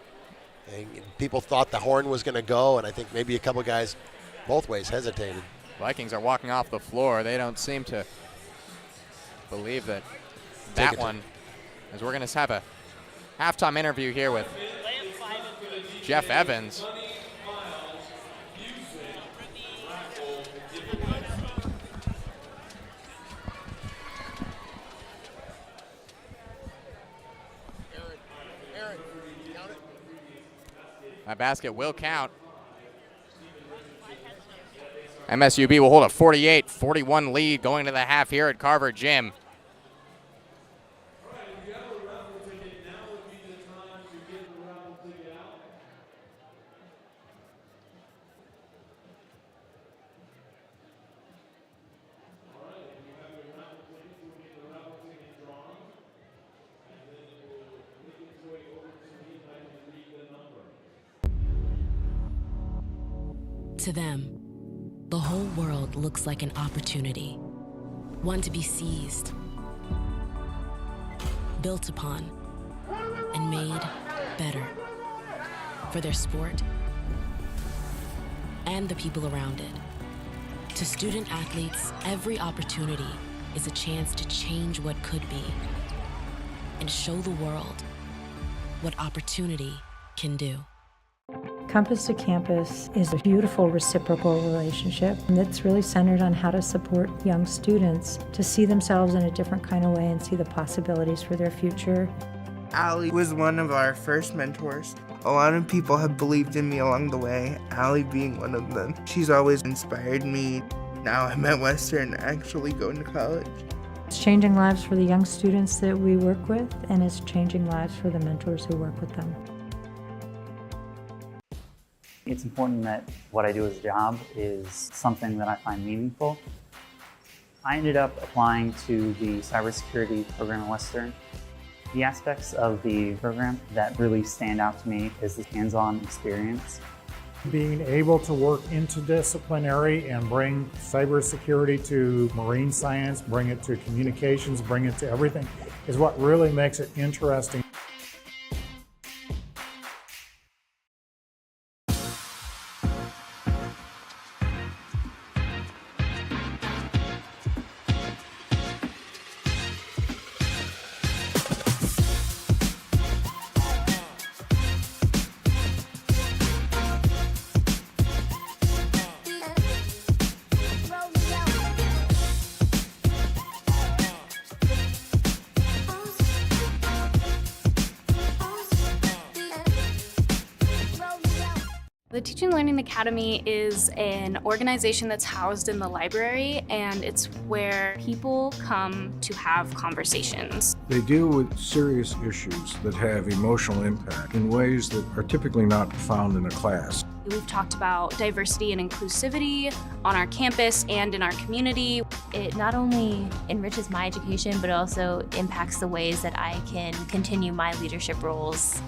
And people thought the horn was going to go, and I think maybe a couple guys both ways hesitated. Vikings are walking off the floor. They don't seem to believe that one, as we're going to have a halftime interview here with Jeff Evans. That basket will count. MSUB will hold a 48-41 lead going to the half here at Carver Gym. To them, the whole world looks like an opportunity, one to be seized, built upon, and made better for their sport and the people around it. To student athletes, every opportunity is a chance to change what could be and show the world what opportunity can do. Compass to Campus is a beautiful reciprocal relationship that's really centered on how to support young students to see themselves in a different kind of way and see the possibilities for their future. Allie was one of our first mentors. A lot of people have believed in me along the way, Allie being one of them. She's always inspired me. Now I'm at Western, actually going to college. It's changing lives for the young students that we work with, and it's changing lives for the mentors who work with them. It's important that what I do as a job is something that I find meaningful. I ended up applying to the cybersecurity program at Western. The aspects of the program that really stand out to me is the hands-on experience. Being able to work interdisciplinary and bring cybersecurity to marine science, bring it to communications, bring it to everything, is what really makes it interesting. The Teaching and Learning Academy is an organization that's housed in the library, and it's where people come to have conversations. They deal with serious issues that have emotional impact in ways that are typically not found in a class. We've talked about diversity and inclusivity on our campus and in our community. It not only enriches my education, but also impacts the ways that I can continue my leadership roles.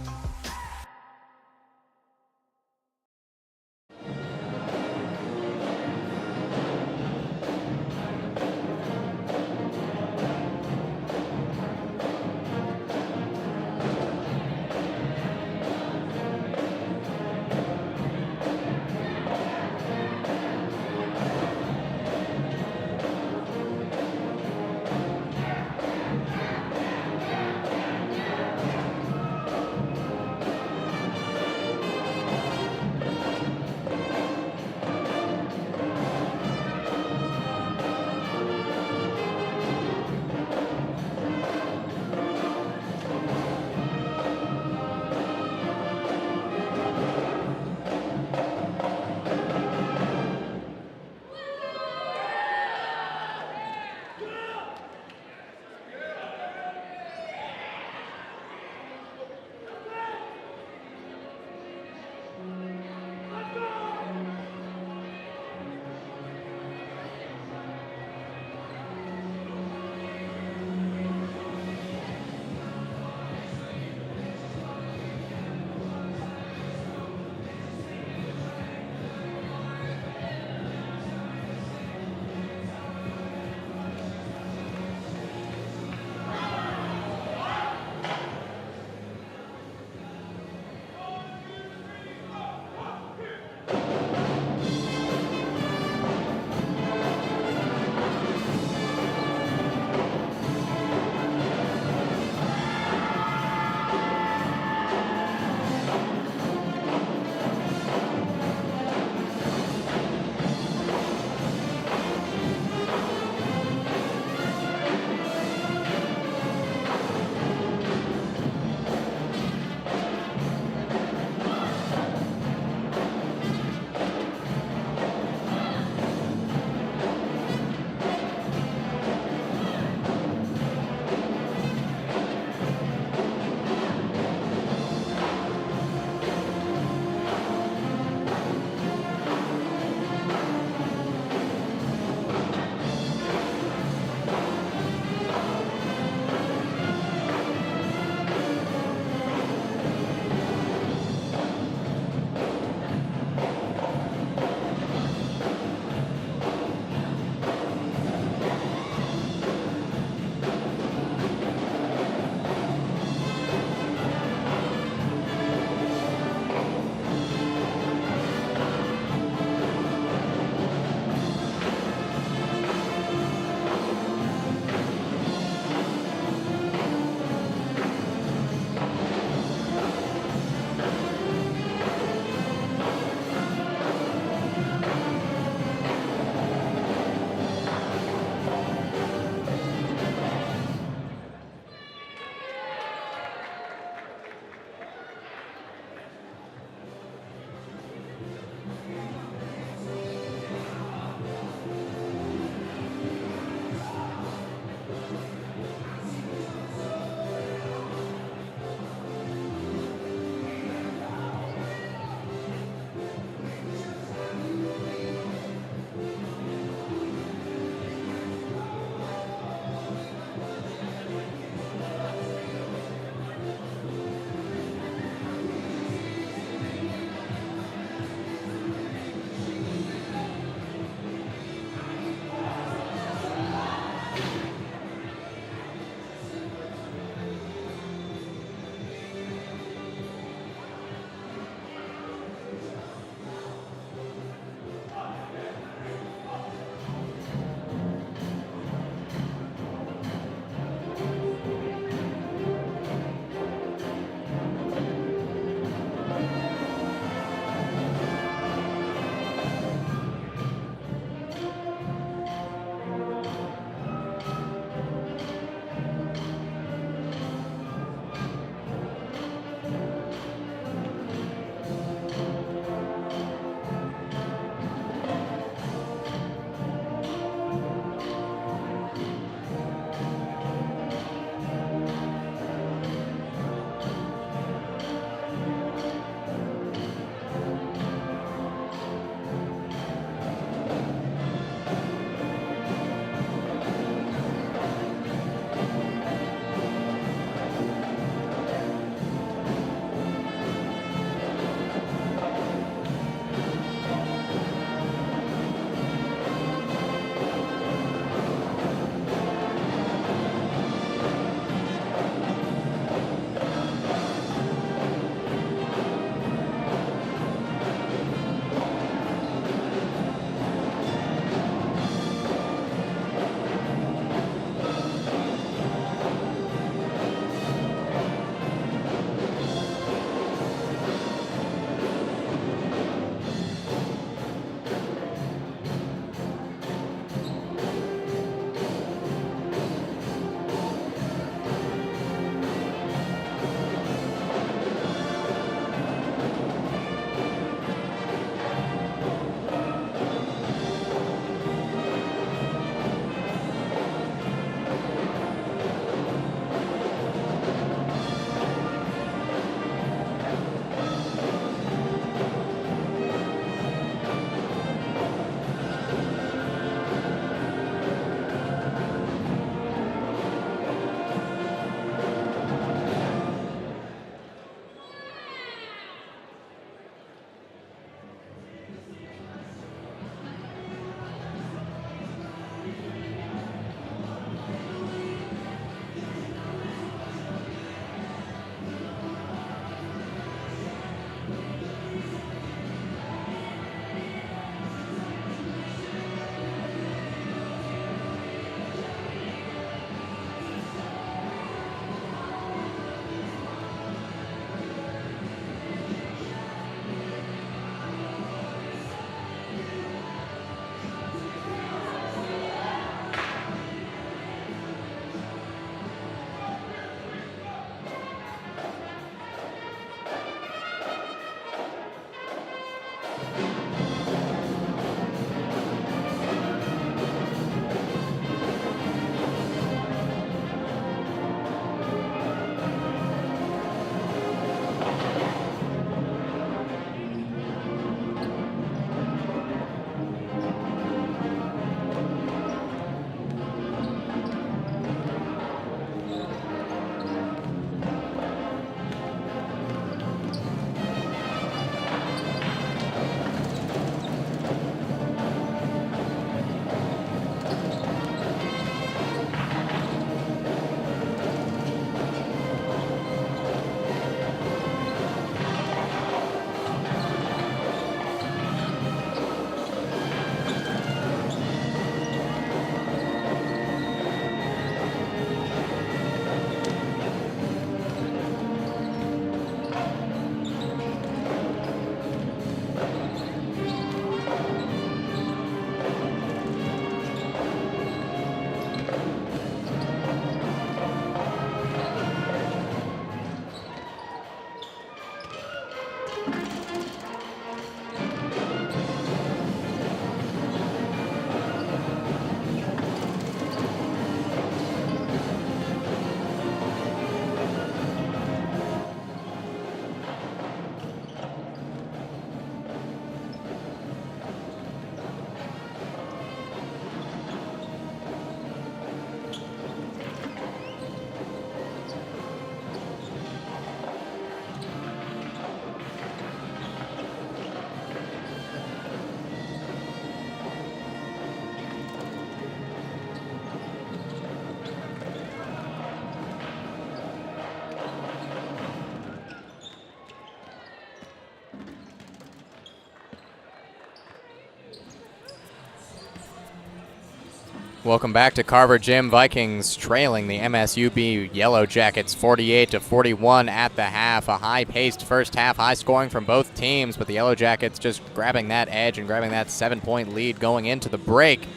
Welcome back to Carver Gym. Vikings trailing the MSUB Yellow Jackets 48-41 at the half. A high-paced first half, high scoring from both teams, but the Yellow Jackets just grabbing that edge and grabbing that 7-point lead going into the break.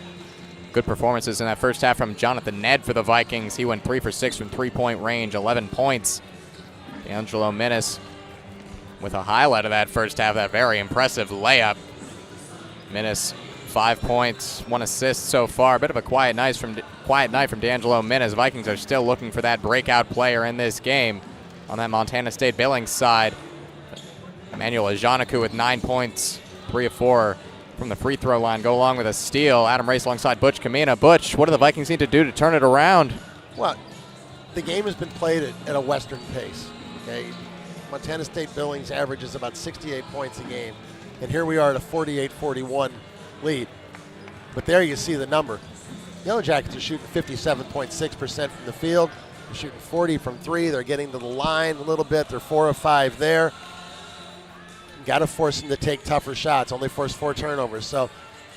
Good performances in that first half from Jonathan Ned for the Vikings. He went 3 for 6 from three-point range, 11 points. D'Angelo Minnis with a highlight of that first half, that very impressive layup. Minnis 5 points, 1 assist so far. A bit of a quiet night from D'Angelo Minnis. Vikings are still looking for that breakout player in this game. On that Montana State Billings side, Emmanuel Ajanaku with 9 points, 3 of 4 from the free throw line. Go along with a steal. Adam Race alongside Butch Kamina. Butch, what do the Vikings need to do to turn it around? Well, the game has been played at a Western pace. Okay, Montana State Billings averages about 68 points a game, and here we are at a 48-41 lead. But there you see the number. Yellow Jackets are shooting 57.6% from the field. They're shooting 40 from 3. They're getting to the line a little bit. They're 4 of 5 there. Got to force them to take tougher shots. Only forced 4 turnovers. So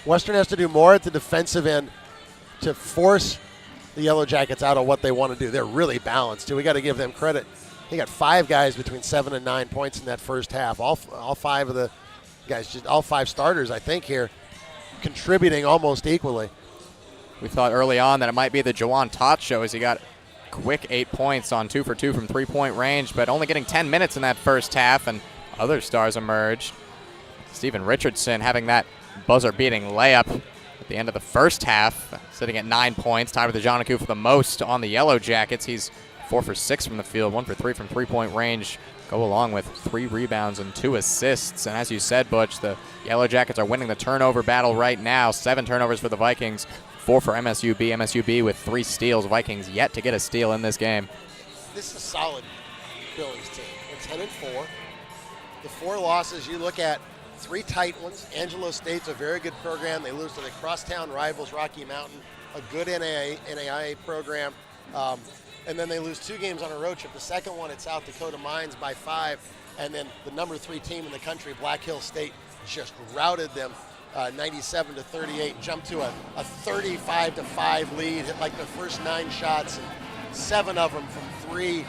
Western has to do more at the defensive end to force the Yellow Jackets out of what they want to do. They're really balanced, too. We got to give them credit. They got 5 guys between 7 and 9 points in that first half. All 5 of the guys, just all 5 starters, I think, here, contributing almost equally. We thought early on that it might be the Jawan Tot show as he got quick 8 points on 2 for 2 from three-point range, but only getting 10 minutes in that first half, and other stars emerged. Stephen Richardson having that buzzer-beating layup at the end of the first half, sitting at 9 points, tied with Ajanaku for the most on the Yellow Jackets. He's 4 for 6 from the field, 1 for 3 from three-point range. Go along with 3 rebounds and 2 assists. And as you said, Butch, the Yellow Jackets are winning the turnover battle right now. 7 turnovers for the Vikings, 4 for MSUB. MSUB with 3 steals. Vikings yet to get a steal in this game. This is a solid Billings team. They're 10-4. The 4 losses, you look at 3 tight ones. Angelo State's a very good program. They lose to the crosstown rivals, Rocky Mountain, a good NAIA program. And then they lose 2 games on a road trip. The second one at South Dakota Mines by 5. And then the number 3 team in the country, Black Hill State, just routed them 97-38, jumped to a 35-5 lead, hit like the first 9 shots, and 7 of them from 3.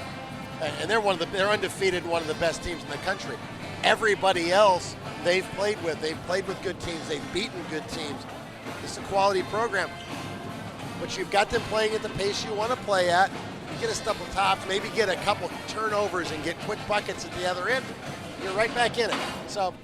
And they're undefeated, one of the best teams in the country. Everybody else they've played with good teams. They've beaten good teams. It's a quality program. But you've got them playing at the pace you want to play at. You get a couple tops, maybe get a couple turnovers and get quick buckets at the other end, you're right back in it. So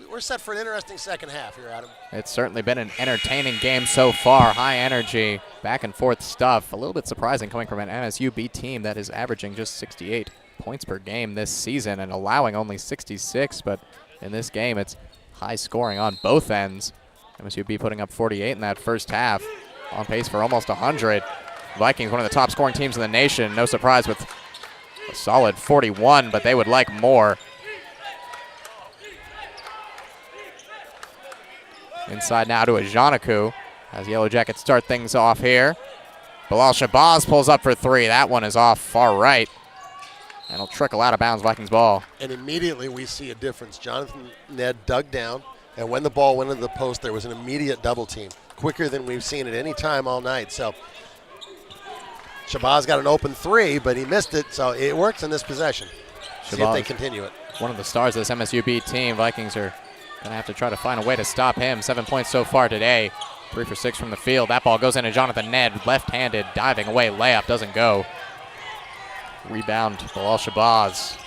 we're set for an interesting second half here, Adam. It's certainly been an entertaining game so far. High energy, back and forth stuff. A little bit surprising coming from an MSUB team that is averaging just 68 points per game this season and allowing only 66. But in this game, it's high scoring on both ends. MSUB putting up 48 in that first half, on pace for almost 100. Vikings, one of the top scoring teams in the nation. No surprise with a solid 41, but they would like more. Inside now to Ajanaku as Yellow Jackets start things off here. Bilal Shabazz pulls up for 3. That one is off far right. And it'll trickle out of bounds, Vikings ball. And immediately we see a difference. Jonathan Ned dug down, and when the ball went into the post, there was an immediate double team, quicker than we've seen at any time all night. So Shabazz got an open 3, but he missed it, so it works in this possession. See if they continue it. One of the stars of this MSUB team. Vikings are going to have to try to find a way to stop him. 7 points so far today. 3 for 6 from the field. That ball goes into Jonathan Ned. Left-handed, diving away layup. Doesn't go. Rebound, Bilal Shabazz.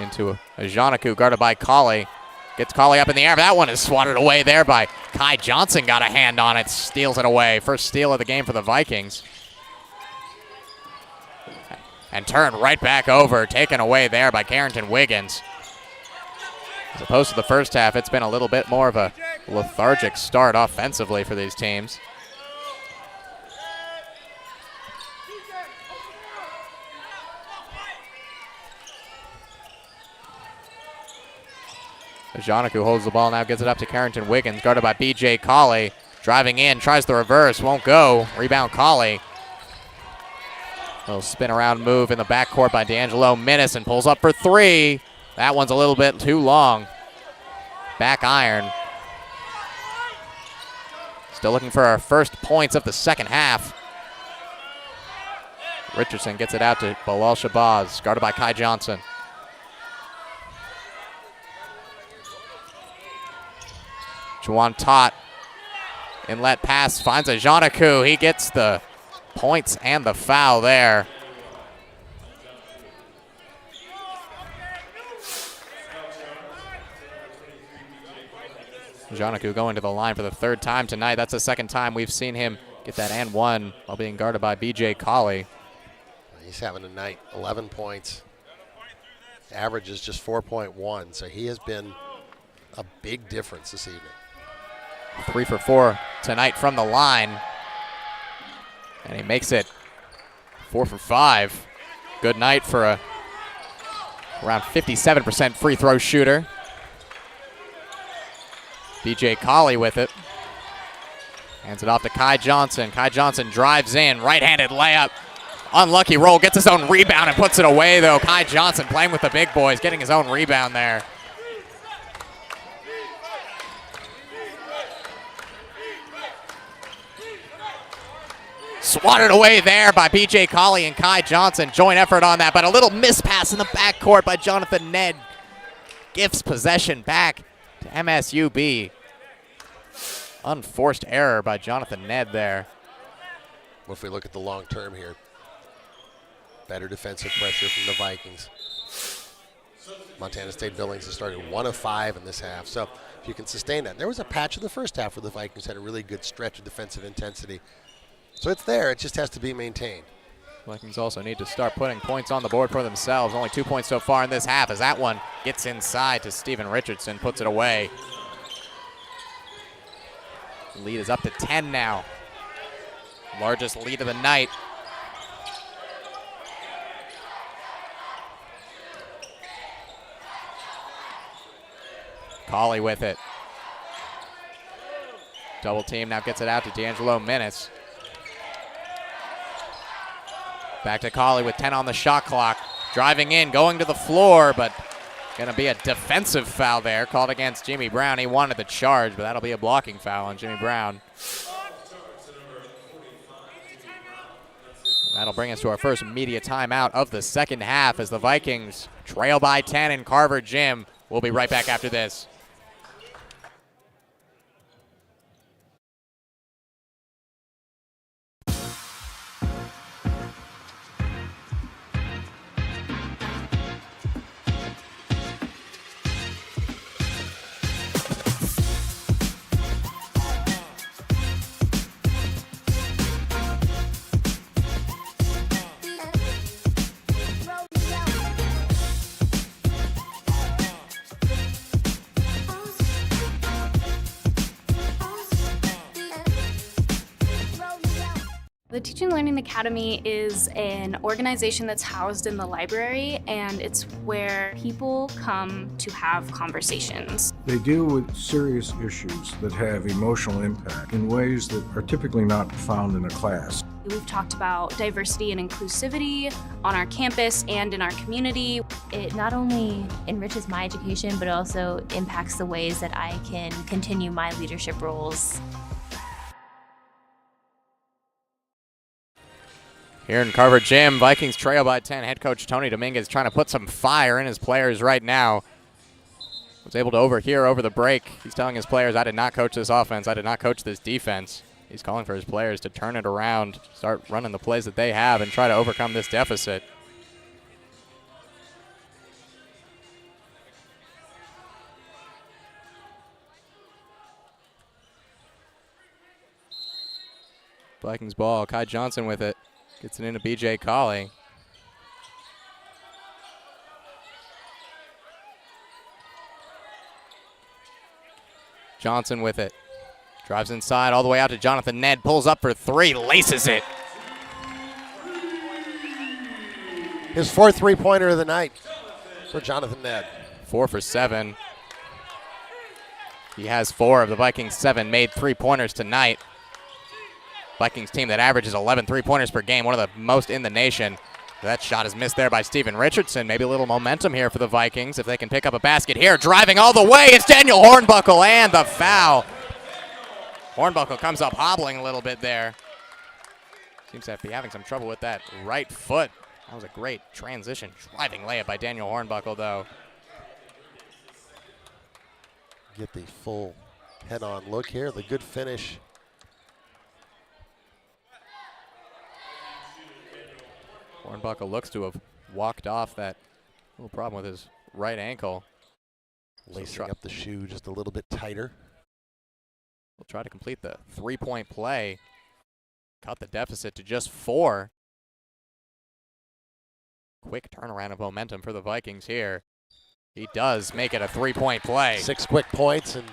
Into Ajanaku, guarded by Colley. Gets Colley up in the air. That one is swatted away there by Kai Johnson. Got a hand on it, steals it away. First steal of the game for the Vikings. And turned right back over, taken away there by Carrington Wiggins. As opposed to the first half, it's been a little bit more of a lethargic start offensively for these teams. Ajanaku holds the ball now, gets it up to Carrington Wiggins, guarded by B.J. Colley. Driving in, tries the reverse, won't go. Rebound Colley. Little spin around move in the backcourt by D'Angelo Minnis and pulls up for 3. That one's a little bit too long. back iron. Still looking for our first points of the second half. Richardson gets it out to Bilal Shabazz, guarded by Kai Johnson. Juwan Tott, inlet pass, finds a Janaku. He gets the points and the foul there. Janaku going to the line for the third time tonight. That's the second time we've seen him get that and one while being guarded by BJ Colley. He's having a night, 11 points. Average is just 4.1, so he has been a big difference this evening. 3 for 4 tonight from the line. And he makes it 4 for 5. Good night for a around 57% free throw shooter. BJ Colley with it. Hands it off to Kai Johnson. Kai Johnson drives in, right-handed layup. Unlucky roll, gets his own rebound and puts it away though. Kai Johnson playing with the big boys, getting his own rebound there. Swatted away there by BJ Colley and Kai Johnson. Joint effort on that, but a little mispass in the backcourt by Jonathan Ned. Gifts possession back to MSUB. Unforced error by Jonathan Ned there. Well, if we look at the long term here, better defensive pressure from the Vikings. Montana State Billings has started 1 of 5 in this half, so if you can sustain that. There was a patch in the first half where the Vikings had a really good stretch of defensive intensity. So it's there, it just has to be maintained. Vikings also need to start putting points on the board for themselves. Only 2 points so far in this half as that one gets inside to Steven Richardson, puts it away. Lead is up to 10 now. Largest lead of the night. Colley with it. Double team now gets it out to D'Angelo Menace. Back to Colley with 10 on the shot clock. Driving in, going to the floor, but going to be a defensive foul there called against Jimmy Brown. He wanted the charge, but that'll be a blocking foul on Jimmy Brown. That'll bring us to our first media timeout of the second half as the Vikings trail by 10 in Carver Gym. We'll be right back after this. The Teaching Learning Academy is an organization that's housed in the library, and it's where people come to have conversations. They deal with serious issues that have emotional impact in ways that are typically not found in a class. We've talked about diversity and inclusivity on our campus and in our community. It not only enriches my education, but also impacts the ways that I can continue my leadership roles. Here in Carver Gym, Vikings trail by 10. Head coach Tony Dominguez trying to put some fire in his players right now. Was able to overhear over the break. He's telling his players, I did not coach this offense. I did not coach this defense. He's calling for his players to turn it around, start running the plays that they have, and try to overcome this deficit. Vikings ball, Kai Johnson with it. Gets it into BJ Colley. Johnson with it. Drives inside all the way out to Jonathan Ned. Pulls up for 3, laces it. His 4th three-pointer of the night for Jonathan Ned. 4 for 7. He has 4 of the Vikings' 7 made three-pointers tonight. Vikings team that averages 11 three-pointers per game, one of the most in the nation. That shot is missed there by Steven Richardson. Maybe a little momentum here for the Vikings if they can pick up a basket here. Driving all the way, it's Daniel Hornbuckle and the foul. Hornbuckle comes up hobbling a little bit there. Seems to be having some trouble with that right foot. That was a great transition driving layup by Daniel Hornbuckle, though. Get the full head-on look here. The good finish. Hornbuckle looks to have walked off that little problem with his right ankle. Lacing up the shoe just a little bit tighter. We'll try to complete the three-point play. Cut the deficit to just 4. Quick turnaround of momentum for the Vikings here. He does make it a three-point play. 6 quick points, and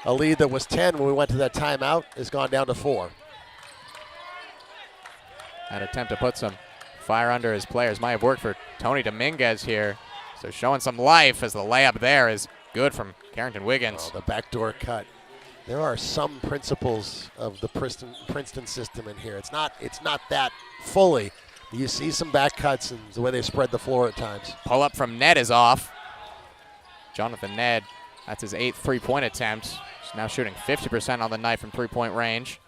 a lead that was 10 when we went to that timeout has gone down to 4. That attempt to put some fire under his players might have worked for Tony Dominguez here. So showing some life as the layup there is good from Carrington Wiggins. Oh, the backdoor cut. There are some principles of the Princeton system in here. It's not that fully. You see some back cuts and the way they spread the floor at times. Pull up from Ned is off. Jonathan Ned, that's his 8th three-point attempt. He's now shooting 50% on the night from three-point range.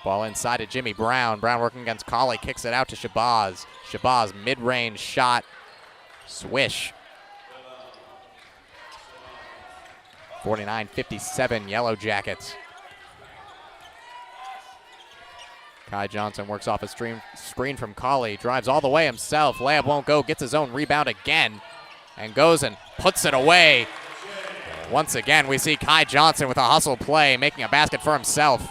Ball inside to Jimmy Brown. Brown working against Colley, kicks it out to Shabazz. Shabazz mid-range shot. Swish. 49-57 Yellow Jackets. Kai Johnson works off a screen from Colley, drives all the way himself. Layup won't go, gets his own rebound again, and goes and puts it away. Once again, we see Kai Johnson with a hustle play, making a basket for himself.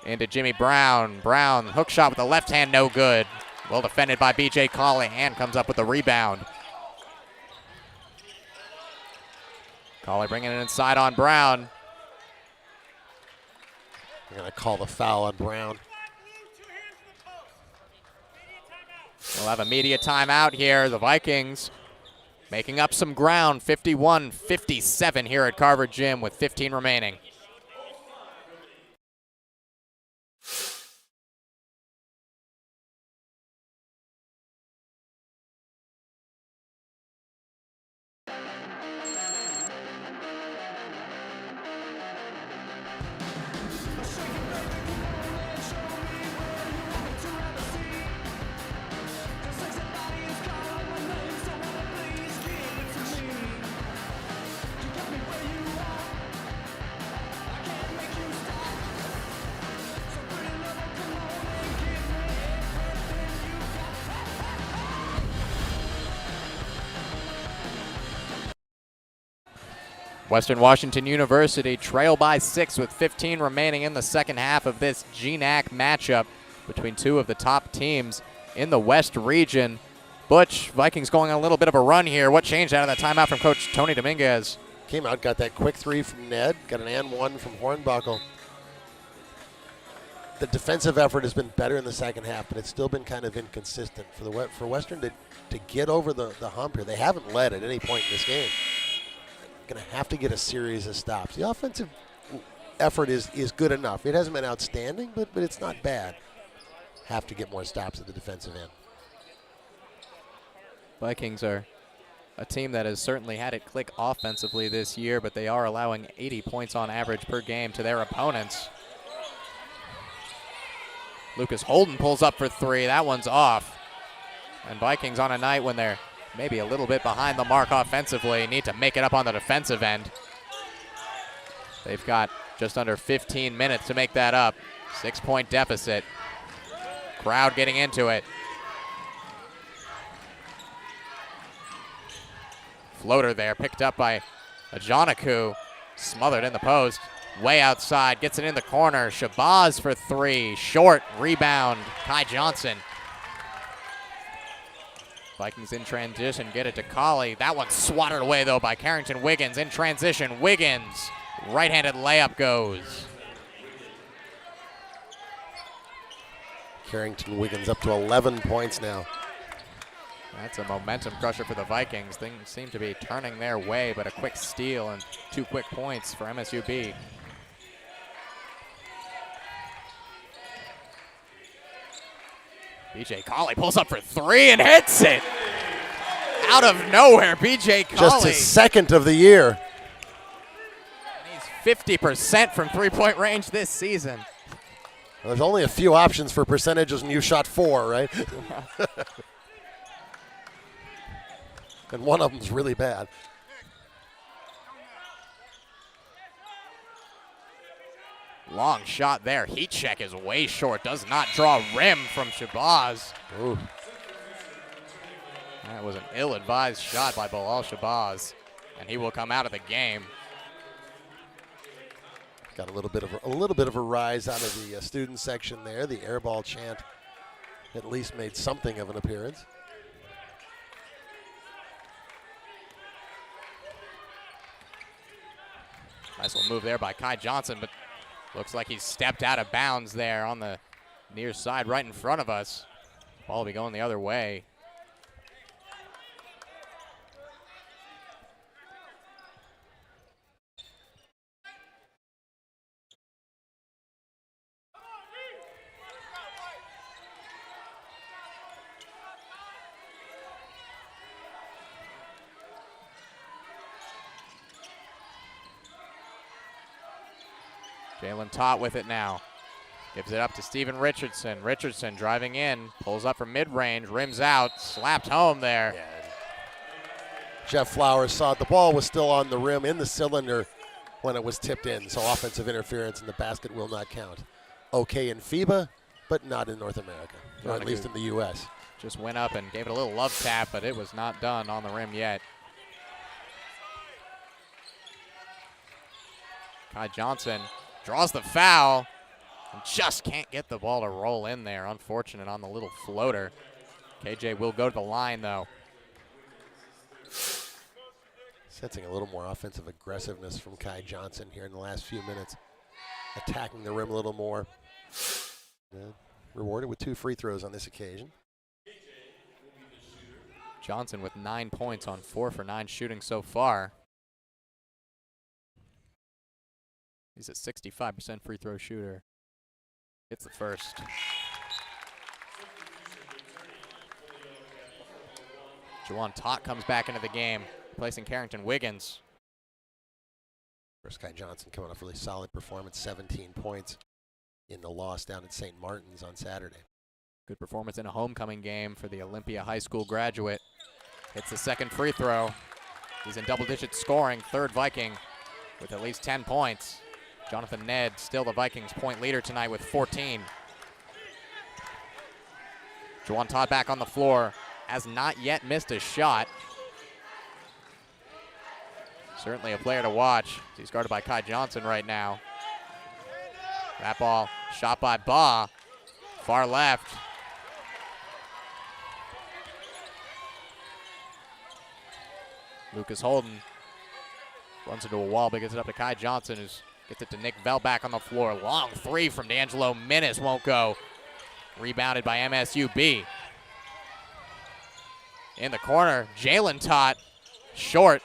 Into Jimmy Brown. Brown, hook shot with the left hand, no good. Well defended by B.J. Colley, and comes up with the rebound. Colley bringing it inside on Brown. They're going to call the foul on Brown. We'll have a media timeout here. The Vikings making up some ground, 51-57 here at Carver Gym with 15 remaining. Western Washington University trail by 6 with 15 remaining in the second half of this GNAC matchup between two of the top teams in the West region. Butch, Vikings going on a little bit of a run here. What changed out of that timeout from Coach Tony Dominguez? Came out, got that quick 3 from Ned, got an and 1 from Hornbuckle. The defensive effort has been better in the second half, but it's still been kind of inconsistent for Western to get over the hump here. They haven't led at any point in this game. Going to have to get a series of stops. The offensive effort is good enough. It hasn't been outstanding, but it's not bad. Have to get more stops at the defensive end. Vikings are a team that has certainly had it click offensively this year, but they are allowing 80 points on average per game to their opponents. Lucas Holden pulls up for 3. That one's off. And Vikings on a night when they're maybe a little bit behind the mark offensively, need to make it up on the defensive end. They've got just under 15 minutes to make that up. 6-point deficit. Crowd getting into it. Floater there, picked up by Ajanaku. Smothered in the post. Way outside, gets it in the corner. Shabazz for 3. Short, rebound, Kai Johnson. Vikings in transition, get it to Colley. That one's swatted away, though, by Carrington Wiggins. In transition, Wiggins. Right-handed layup goes. Carrington Wiggins up to 11 points now. That's a momentum crusher for the Vikings. Things seem to be turning their way, but a quick steal and 2 quick points for MSUB. BJ Colley pulls up for three and hits it. Out of nowhere, BJ Colley. Just his second of the year. He's 50% from three-point range this season. Well, there's only a few options for percentages when you shot 4, right? And one of them's really bad. Long shot there. Heat check is way short. Does not draw rim from Shabazz. Ooh. That was an ill-advised shot by Bilal Shabazz, and he will come out of the game. Got a little bit of a rise out of the student section there. The airball chant at least made something of an appearance. Nice little move there by Kai Johnson, but looks like he's stepped out of bounds there on the near side right in front of us. Ball will be going the other way. Jalen Tott with it now. Gives it up to Steven Richardson. Richardson driving in, pulls up from mid-range, rims out, slapped home there. Yeah. Jeff Flowers saw it. The ball was still on the rim in the cylinder when it was tipped in, so offensive interference and the basket will not count. Okay in FIBA, but not in North America, or at least in the U.S. Just went up and gave it a little love tap, but it was not done on the rim yet. Kai Johnson draws the foul and just can't get the ball to roll in there. Unfortunate on the little floater. KJ will go to the line, though. Sensing a little more offensive aggressiveness from Kai Johnson here in the last few minutes. Attacking the rim a little more. Rewarded with 2 free throws on this occasion. Johnson with 9 points on 4 for 9 shooting so far. He's a 65% free throw shooter. It's the first. Juwan Tott comes back into the game, replacing Carrington Wiggins. First, Kai Johnson coming off a really solid performance, 17 points in the loss down at St. Martin's on Saturday. Good performance in a homecoming game for the Olympia High School graduate. Hits the second free throw. He's in double-digit scoring, third Viking with at least 10 points. Jonathan Ned, still the Vikings' point leader tonight with 14. Juwan Todd back on the floor, has not yet missed a shot. Certainly a player to watch. He's guarded by Kai Johnson right now. That ball, shot by Baugh, far left. Lucas Holden runs into a wall, but gets it up to Kai Johnson, who gets it to Nick Vell back on the floor. Long three from D'Angelo Minnis won't go. Rebounded by MSU B. In the corner, Jalen Tott, short.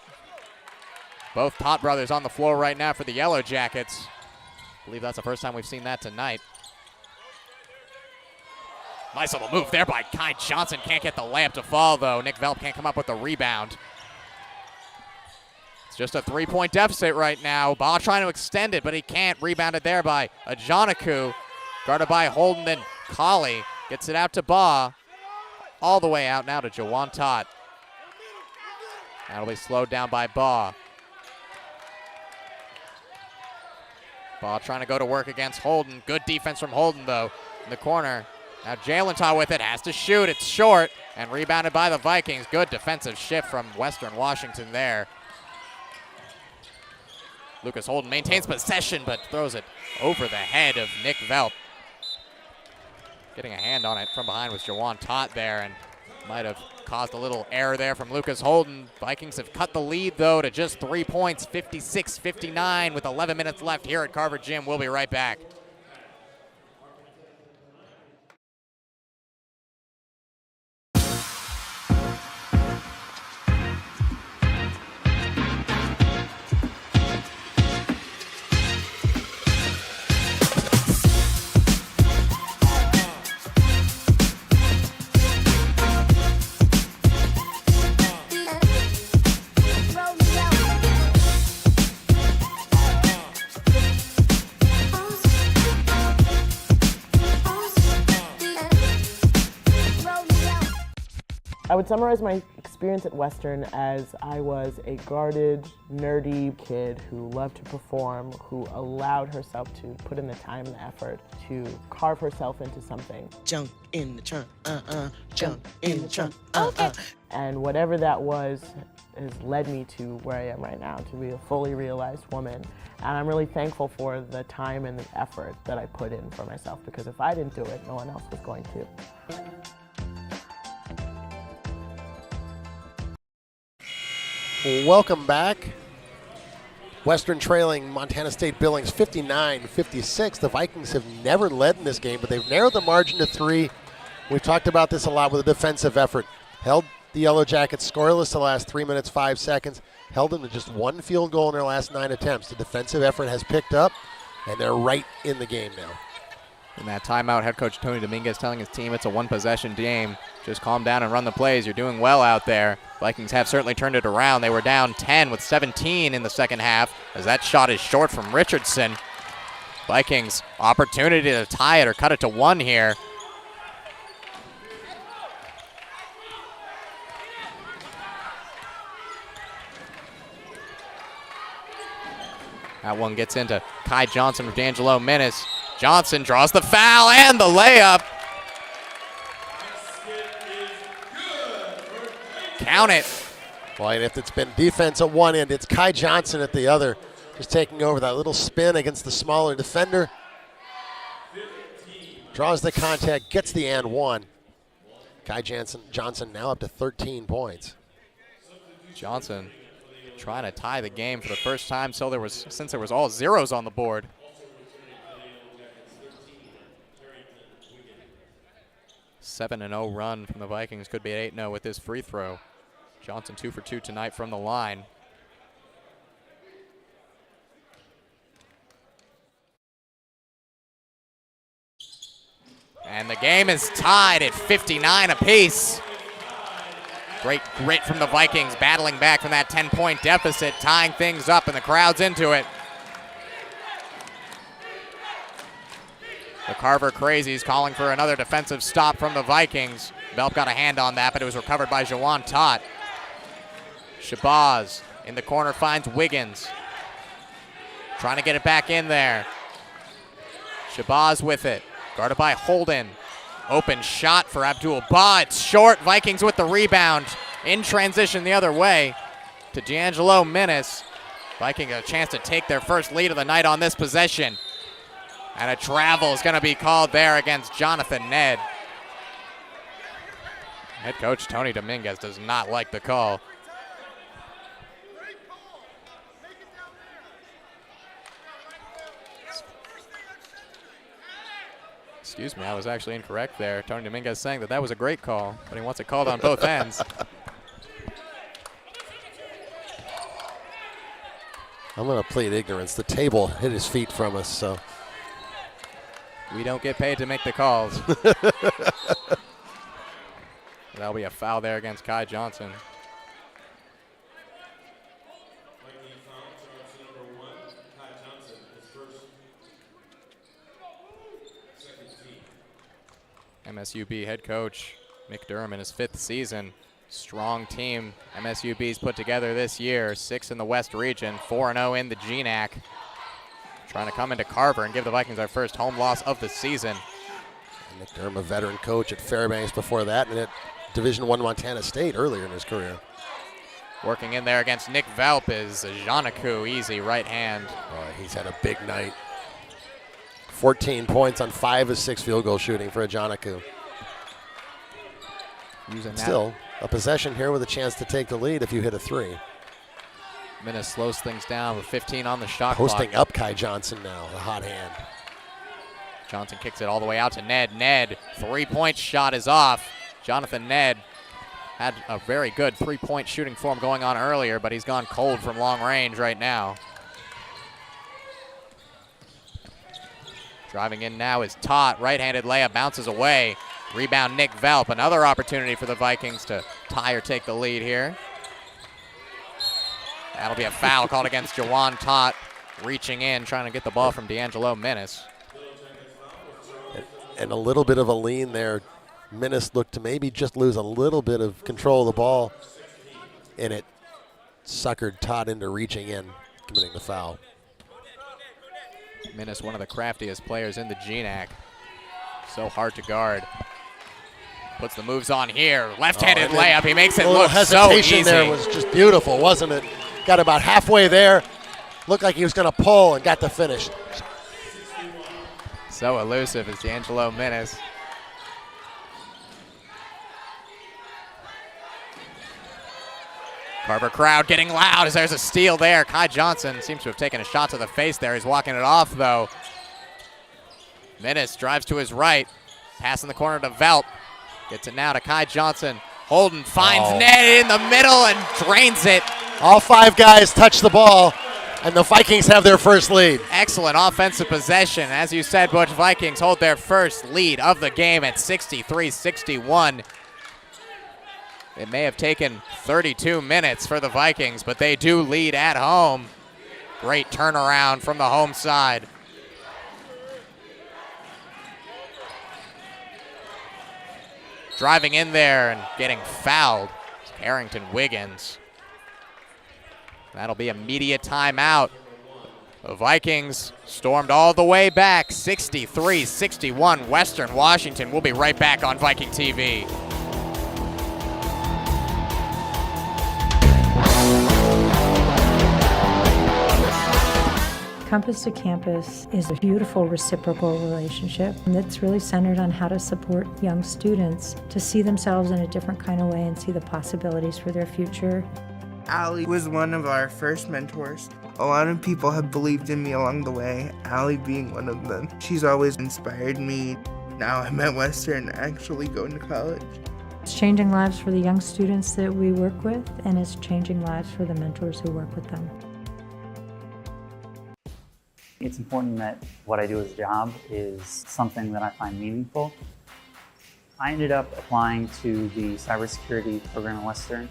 Both Tott brothers on the floor right now for the Yellow Jackets. I believe that's the first time we've seen that tonight. Nice little move there by Kai Johnson. Can't get the layup to fall, though. Nick Vell can't come up with the rebound. It's just a 3-point deficit right now. Baugh trying to extend it, but he can't. Rebounded there by Ajanaku. Guarded by Holden, then Colley. Gets it out to Baugh. All the way out now to Juwan Tott. That'll be slowed down by Baugh. Baugh trying to go to work against Holden. Good defense from Holden, though, in the corner. Now Jalen Tott with it, has to shoot. It's short and rebounded by the Vikings. Good defensive shift from Western Washington there. Lucas Holden maintains possession, but throws it over the head of Nick Velp. Getting a hand on it from behind was Juwan Tott there, and might have caused a little error there from Lucas Holden. Vikings have cut the lead, though, to just 3 points, 56-59 with 11 minutes left here at Carver Gym. We'll be right back. I would summarize my experience at Western as I was a guarded, nerdy kid who loved to perform, who allowed herself to put in the time and the effort to carve herself into something. Jump in the trunk, jump in the trunk, And whatever that was has led me to where I am right now, to be a fully realized woman. And I'm really thankful for the time and the effort that I put in for myself, because if I didn't do it, no one else was going to. Welcome back. Western trailing Montana State Billings 59-56. The Vikings have never led in this game, but they've narrowed the margin to 3. We've talked about this a lot with a defensive effort. Held the Yellow Jackets scoreless the last 3 minutes, 5 seconds. Held them to just 1 field goal in their last 9 attempts. The defensive effort has picked up, and they're right in the game now. In that timeout, head coach Tony Dominguez telling his team it's a one-possession game. Just calm down and run the plays. You're doing well out there. Vikings have certainly turned it around. They were down 10 with 17 in the second half as that shot is short from Richardson. Vikings opportunity to tie it or cut it to 1 here. That one gets into Kai Johnson with D'Angelo Menace. Johnson draws the foul and the layup. Count it. Well, and if it's been defense at one end, it's Kai Johnson at the other, just taking over that little spin against the smaller defender. Draws the contact, gets the and one. Kai Johnson now up to 13 points. Johnson trying to tie the game for the first time since there was all zeros on the board. A 7-0 run from the Vikings could be at 8-0 with this free throw. Johnson 2 for 2 tonight from the line. And the game is tied at 59 apiece. Great grit from the Vikings, battling back from that 10-point deficit, tying things up, and the crowd's into it. The Carver Crazies calling for another defensive stop from the Vikings. Belp got a hand on that, but it was recovered by Jawan Tott. Shabazz in the corner finds Wiggins. Trying to get it back in there. Shabazz with it, guarded by Holden. Open shot for Abdul-Bah. It's short. Vikings with the rebound. In transition the other way to D'Angelo Menace. Vikings a chance to take their first lead of the night on this possession. And a travel is going to be called there against Jonathan Ned. Head coach Tony Dominguez does not like the call. Excuse me, I was actually incorrect there. Tony Dominguez saying that was a great call, but he wants it called on both ends. I'm going to plead ignorance. The table hit his feet from us, so. We don't get paid to make the calls. That'll be a foul there against Kai Johnson. MSUB head coach Mick Durham in his 5th season. Strong team MSUB's put together this year. 6th in the West region, 4-0 in the GNAC. Trying to come into Carver and give the Vikings their first home loss of the season. And Mick Durham, a veteran coach at Fairbanks before that, and at Division I Montana State earlier in his career. Working in there against Nick Valp is Janaku, easy right hand. He's had a big night. 14 points on 5 of 6 field goal shooting for Janaku. Still, a possession here with a chance to take the lead if you hit a 3. Menace slows things down with 15 on the shot Posting clock. up Kai Johnson now, a hot hand. Johnson kicks it all the way out to Ned. Ned, 3-point shot is off. Jonathan Ned had a very good 3-point shooting form going on earlier, but he's gone cold from long range right now. Driving in now is Tott. Right-handed layup bounces away. Rebound Nick Velp. Another opportunity for the Vikings to tie or take the lead here. That'll be a foul called against Jawan Tott. Reaching in, trying to get the ball from D'Angelo Menace. And a little bit of a lean there. Minnis looked to maybe just lose a little bit of control of the ball, and it suckered Todd into reaching in, committing the foul. Minnis, one of the craftiest players in the GNAC. So hard to guard. Puts the moves on here. Left-handed layup. He makes it look so easy. Hesitation there was just beautiful, wasn't it? Got about halfway there. Looked like he was going to pull and got the finish. So elusive is D'Angelo Minnis. Carver crowd getting loud as there's a steal there. Kai Johnson seems to have taken a shot to the face there. He's walking it off, though. Minnis drives to his right. Pass in the corner to Velp. Gets it now to Kai Johnson. Holden finds net in the middle and drains it. All 5 guys touch the ball, and the Vikings have their first lead. Excellent offensive possession. As you said, Butch, Vikings hold their first lead of the game at 63-61. It may have taken 32 minutes for the Vikings, but they do lead at home. Great turnaround from the home side. Driving in there and getting fouled. It's Harrington Wiggins. That'll be immediate timeout. The Vikings stormed all the way back, 63-61 Western Washington. We'll be right back on Viking TV. Compass to Campus is a beautiful reciprocal relationship that's really centered on how to support young students to see themselves in a different kind of way and see the possibilities for their future. Allie was one of our first mentors. A lot of people have believed in me along the way, Allie being one of them. She's always inspired me. Now I'm at Western, actually going to college. It's changing lives for the young students that we work with, and it's changing lives for the mentors who work with them. It's important that what I do as a job is something that I find meaningful. I ended up applying to the cybersecurity program at Western.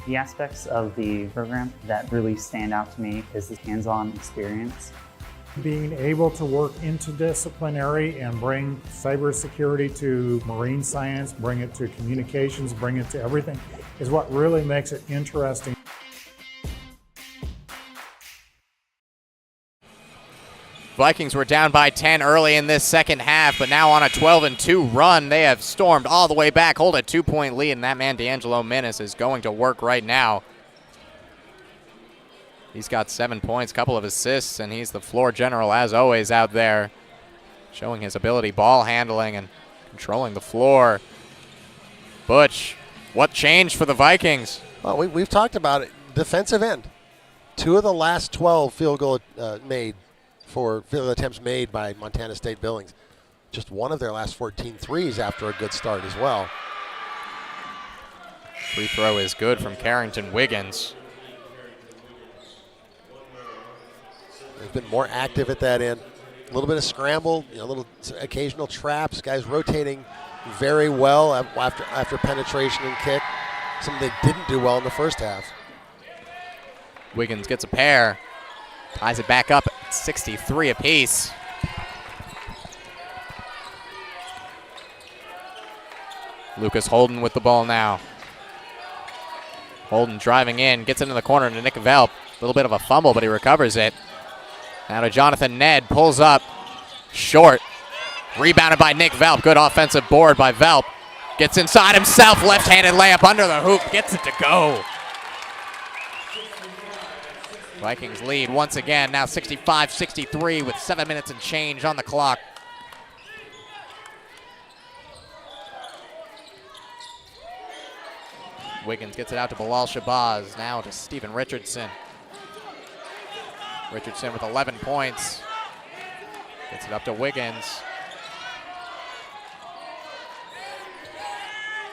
The aspects of the program that really stand out to me is the hands-on experience. Being able to work interdisciplinary and bring cybersecurity to marine science, bring it to communications, bring it to everything, is what really makes it interesting. Vikings were down by 10 early in this second half, but now on a 12-2 run. They have stormed all the way back, hold a 2-point lead, and that man, D'Angelo Minnis, is going to work right now. He's got 7 points, couple of assists, and he's the floor general as always out there, showing his ability, ball handling and controlling the floor. Butch, what changed for the Vikings? Well, we've talked about it. Defensive end. 2 of the last 12 field attempts made by Montana State Billings. Just one of their last 14 threes after a good start as well. Free throw is good from Carrington Wiggins. They've been more active at that end. A little bit of scramble, a little occasional traps. Guys rotating very well after penetration and kick. Something they didn't do well in the first half. Wiggins gets a pair, ties it back up at 63 apiece. Lucas Holden with the ball now. Holden driving in, gets into the corner to Nick Velp. A little bit of a fumble, but he recovers it. Now to Jonathan Ned, pulls up, short. Rebounded by Nick Velp, good offensive board by Velp. Gets inside himself, left-handed layup under the hoop, gets it to go. Vikings lead once again, now 65-63 with 7 minutes and change on the clock. Wiggins gets it out to Bilal Shabazz, now to Stephen Richardson. Richardson with 11 points. Gets it up to Wiggins.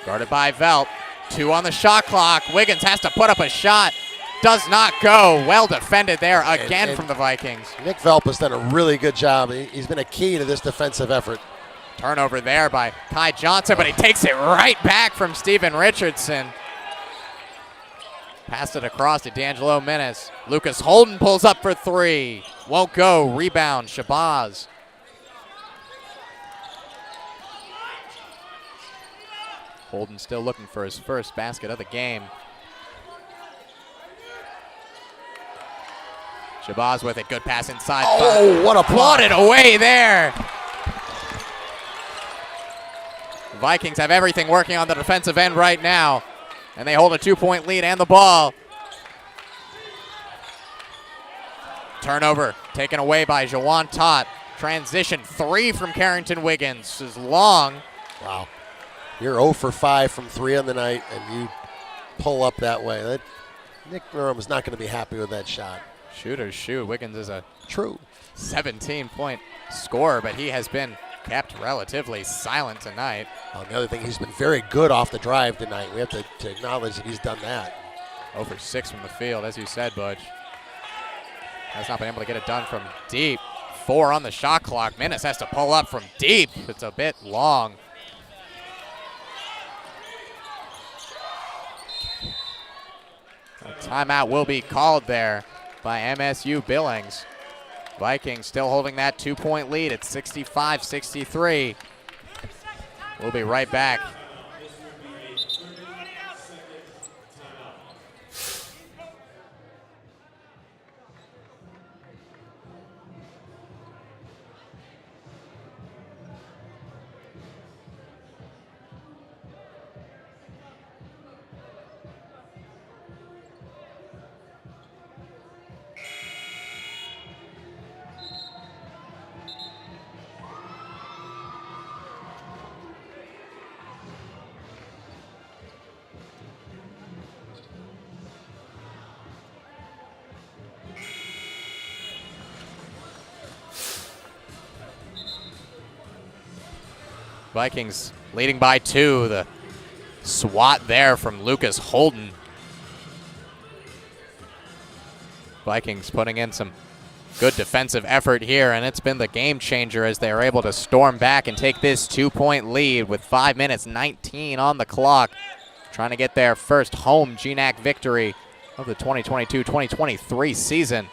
Guarded by Velp. 2 on the shot clock. Wiggins has to put up a shot. Does not go. Well defended there again from the Vikings. Nick Velp has done a really good job. He's been a key to this defensive effort. Turnover there by Kai Johnson, but he takes it right back from Stephen Richardson. Passed it across to D'Angelo Minnis. Lucas Holden pulls up for 3. Won't go. Rebound, Shabazz. Holden still looking for his first basket of the game. Shabazz with it, good pass inside. Oh, what a block. Plotted away there. The Vikings have everything working on the defensive end right now, and they hold a 2-point lead and the ball. Turnover taken away by Jawan Tott. Transition 3 from Carrington Wiggins is long. Wow. You're 0 for 5 from 3 on the night, and you pull up that way. Nick Durham is not going to be happy with that shot. Shooters shoot. Wiggins is a true 17-point scorer, but he has been kept relatively silent tonight. Well, the other thing, he's been very good off the drive tonight. We have to acknowledge that he's done that. 0 for 6 from the field, as you said, Butch. Has not been able to get it done from deep. 4 on the shot clock. Minnis has to pull up from deep. It's a bit long. A timeout will be called there by MSU Billings. Vikings still holding that 2-point lead at 65-63. We'll be right back. Vikings leading by 2. The swat there from Lucas Holden. Vikings putting in some good defensive effort here, and it's been the game changer as they are able to storm back and take this 2-point lead with 5 minutes 19 on the clock. Trying to get their first home GNAC victory of the 2022-2023 season.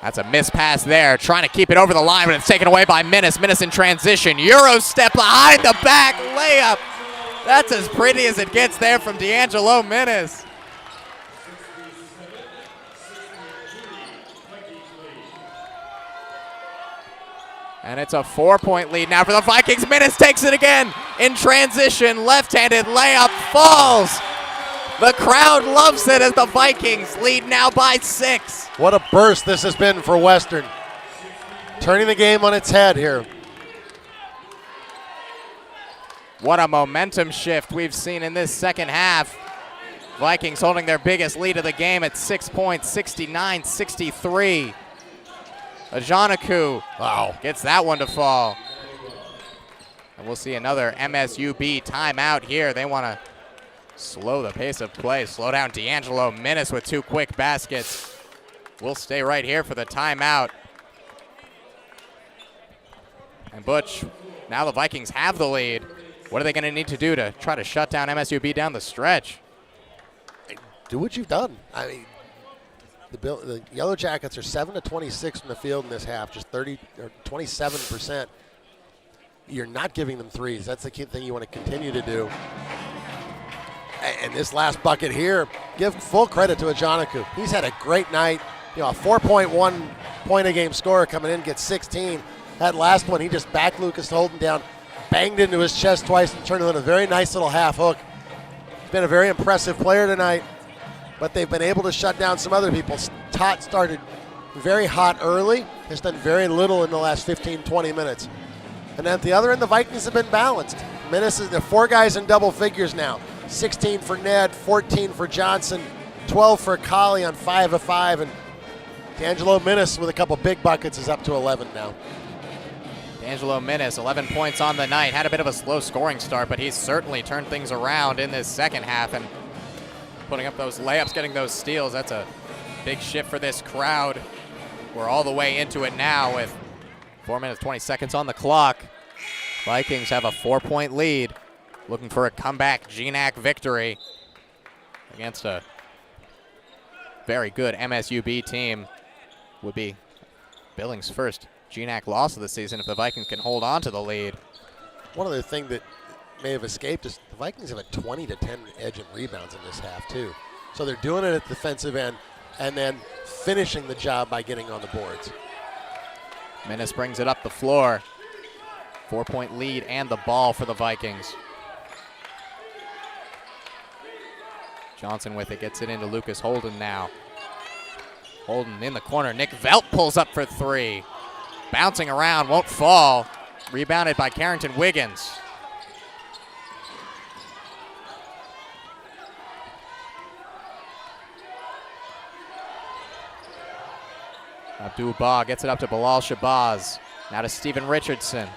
That's a missed pass there, trying to keep it over the line, but it's taken away by Minnis. Minnis in transition. Euro step behind the back layup. That's as pretty as it gets there from D'Angelo Minnis. And it's a 4-point lead now for the Vikings. Minnis takes it again in transition. Left-handed layup falls. The crowd loves it as the Vikings lead now by 6. What a burst this has been for Western. Turning the game on its head here. What a momentum shift we've seen in this second half. Vikings holding their biggest lead of the game at 6 points, 69-63. Ajanaku, wow, gets that one to fall. And we'll see another MSUB timeout here. They want to slow the pace of play, slow down D'Angelo Minnis with 2 quick baskets. We'll stay right here for the timeout. And Butch, now the Vikings have the lead. What are they going to need to do to try to shut down MSUB down the stretch? Do what you've done. I mean, the Yellow Jackets are 7 of 26 from the field in this half, just 27%. You're not giving them threes. That's the key thing you want to continue to do. And this last bucket here, give full credit to Ajanaku. He's had a great night. You know, a 4.1 point a game scorer coming in, gets 16. That last one, he just backed Lucas Holden down, banged into his chest twice, and turned it into a very nice little half hook. He's been a very impressive player tonight, but they've been able to shut down some other people. Tott started very hot early, has done very little in the last 15, 20 minutes. And then at the other end, the Vikings have been balanced. Minnis is, they're 4 guys in double figures now. 16 for Ned, 14 for Johnson, 12 for Colley on 5 of 5, and D'Angelo Minnis with a couple big buckets is up to 11 now. D'Angelo Minnis, 11 points on the night. Had a bit of a slow scoring start, but he's certainly turned things around in this second half and putting up those layups, getting those steals. That's a big shift for this crowd. We're all the way into it now with 4 minutes, 20 seconds on the clock. Vikings have a 4-point lead, looking for a comeback GNAC victory against a very good MSUB team. Would be Billings' first GNAC loss of the season if the Vikings can hold on to the lead. One other thing that may have escaped is the Vikings have a 20-10 edge in rebounds in this half too. So they're doing it at the defensive end and then finishing the job by getting on the boards. Minnis brings it up the floor. 4-point lead and the ball for the Vikings. Johnson with it, gets it into Lucas Holden now. Holden in the corner. Nick Velt pulls up for three. Bouncing around, won't fall. Rebounded by Carrington Wiggins. Abdul-Bah gets it up to Bilal Shabazz. Now to Stephen Richardson.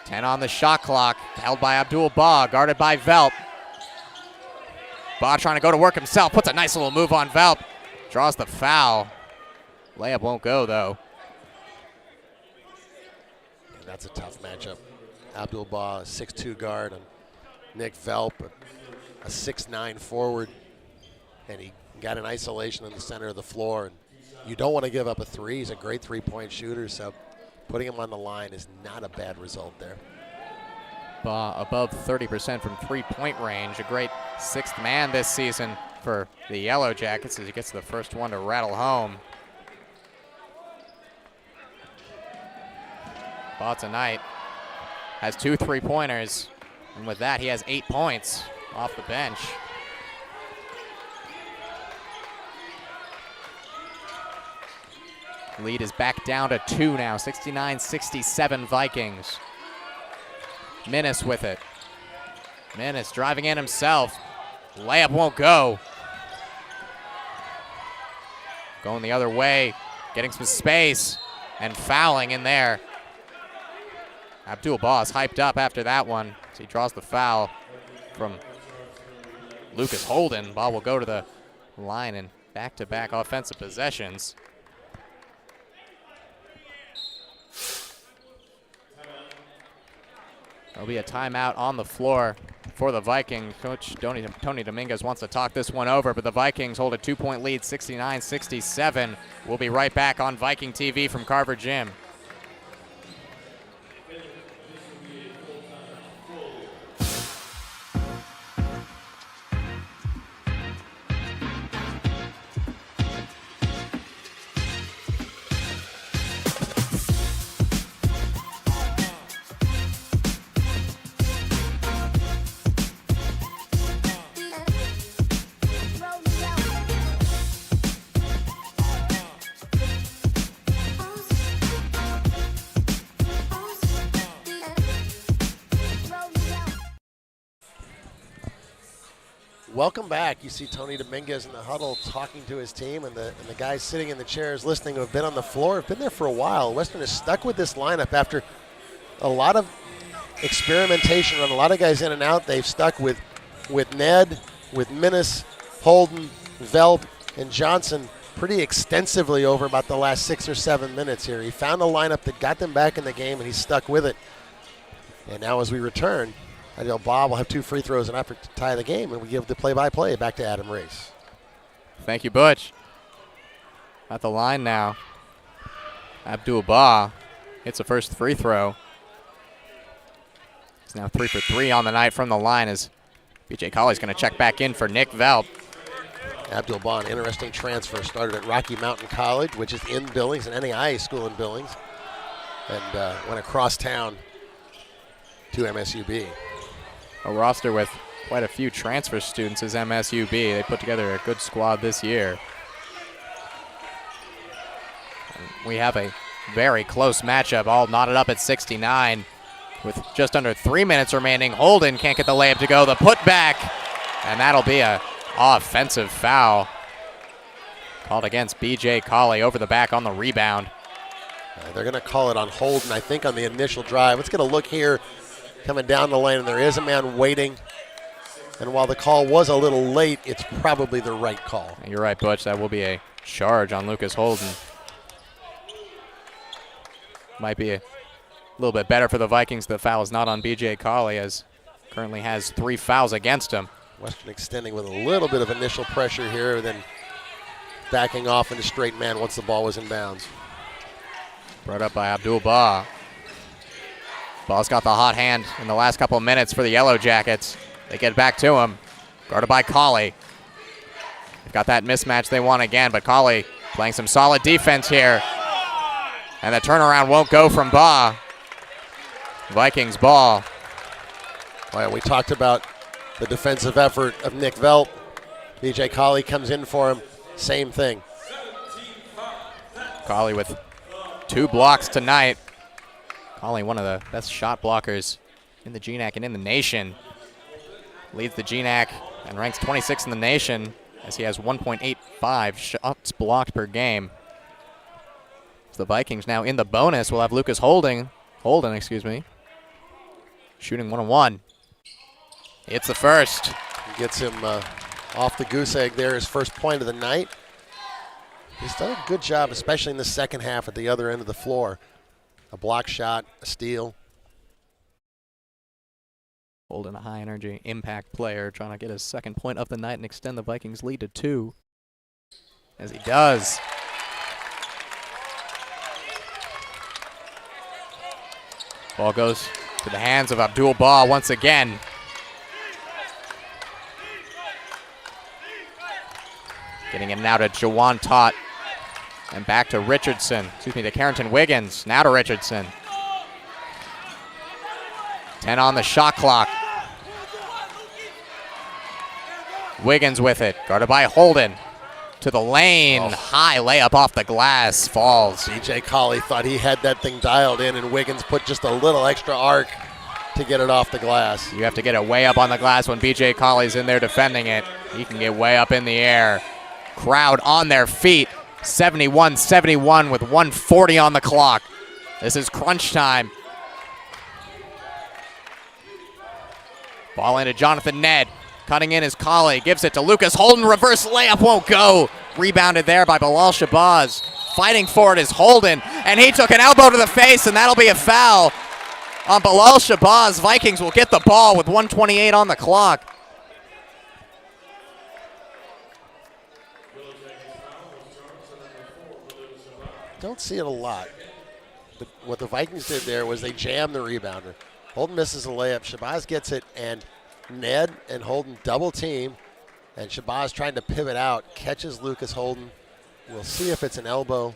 10 on the shot clock, held by Abdul-Bah, guarded by Velt. Bah trying to go to work himself, puts a nice little move on Velt. Draws the foul. Layup won't go though. And that's a tough matchup. Abdul-Bah, 6'2" guard, and Nick Velt, a 6'9" forward. And he got an isolation in the center of the floor. And you don't want to give up a three. He's a great three-point shooter, so putting him on the line is not a bad result there. Bah above 30% from three-point range. A great sixth man this season for the Yellow Jackets as he gets the first one to rattle home. Bah tonight has 2 3-pointers, and with that he has 8 points off the bench. Lead is back down to 2 now, 69-67 Vikings. Minnis with it. Minnis driving in himself. Layup won't go. Going the other way, getting some space, and fouling in there. Abdul-Bah is hyped up after that one, as he draws the foul from Lucas Holden. Ball will go to the line in back-to-back offensive possessions. There'll be a timeout on the floor for the Vikings. Coach Tony Dominguez wants to talk this one over, but the Vikings hold a 2-point lead, 69-67. We'll be right back on Viking TV from Carver Gym. Welcome back. You see Tony Dominguez in the huddle talking to his team, and the guys sitting in the chairs listening who have been on the floor have been there for a while. Western is stuck with this lineup after a lot of experimentation, run a lot of guys in and out. They've stuck with Ned, with Minnis, Holden, Velt, and Johnson pretty extensively over about the last 6 or 7 minutes here. He found a lineup that got them back in the game, and he's stuck with it. And now as we return, I know Bob will have 2 free throws and effort to tie the game, and we give the play-by-play back to Adam Race. Thank you, Butch. At the line now. Abdul-Bah hits the first free throw. He's now 3 for 3 on the night from the line as B.J. Colley's going to check back in for Nick Velt. Abdul-Bah, an interesting transfer, started at Rocky Mountain College, which is in Billings, an NAIA school in Billings, and went across town to MSUB. A roster with quite a few transfer students is MSUB. They put together a good squad this year. And we have a very close matchup, all knotted up at 69 with just under 3 minutes remaining. Holden can't get the layup to go. The putback, and that'll be a offensive foul called against B.J. Colley over the back on the rebound. They're going to call it on Holden, I think, on the initial drive. Let's get a look here. Coming down the lane, and there is a man waiting. And while the call was a little late, it's probably the right call. You're right, Butch. That will be a charge on Lucas Holden. Might be a little bit better for the Vikings. The foul is not on B.J. Colley, as currently has 3 fouls against him. Western extending with a little bit of initial pressure here, then backing off into straight man once the ball was in bounds. Brought up by Abdul-Bah. Ball's got the hot hand in the last couple of minutes for the Yellow Jackets. They get back to him. Guarded by Colley. They've got that mismatch they want again, but Colley playing some solid defense here. And the turnaround won't go from Bah. Vikings ball. Well, we talked about the defensive effort of Nick Velt. BJ Colley comes in for him. Same thing. Colley with 2 blocks tonight. Colley, one of the best shot blockers in the GNAC and in the nation. Leads the GNAC and ranks 26th in the nation as he has 1.85 shots blocked per game. So the Vikings now in the bonus will have Lucas Holden, shooting 1-on-1. It's the first. Gets him off the goose egg there, his first point of the night. He's done a good job, especially in the second half at the other end of the floor. A block shot, a steal. Holden, a high-energy impact player, trying to get his second point of the night and extend the Vikings' lead to 2. As he does. Ball goes to the hands of Abdul-Bah once again. Getting it now to Jawan Tott. And back to Richardson. To Carrington Wiggins. Now to Richardson. 10 on the shot clock. Wiggins with it. Guarded by Holden. To the lane. High layup off the glass. Falls. BJ Colley thought he had that thing dialed in, and Wiggins put just a little extra arc to get it off the glass. You have to get it way up on the glass when BJ Colley's in there defending it. He can get way up in the air. Crowd on their feet. 71-71 with 1:40 on the clock. This is crunch time. Ball into Jonathan Ned. Cutting in is Colley. Gives it to Lucas Holden. Reverse layup won't go. Rebounded there by Bilal Shabazz. Fighting for it is Holden. And he took an elbow to the face, and that'll be a foul on Bilal Shabazz. Vikings will get the ball with 1:28 on the clock. Don't see it a lot. But what the Vikings did there was they jammed the rebounder. Holden misses a layup. Shabazz gets it, and Ned and Holden double team. And Shabazz trying to pivot out, catches Lucas Holden. We'll see if it's an elbow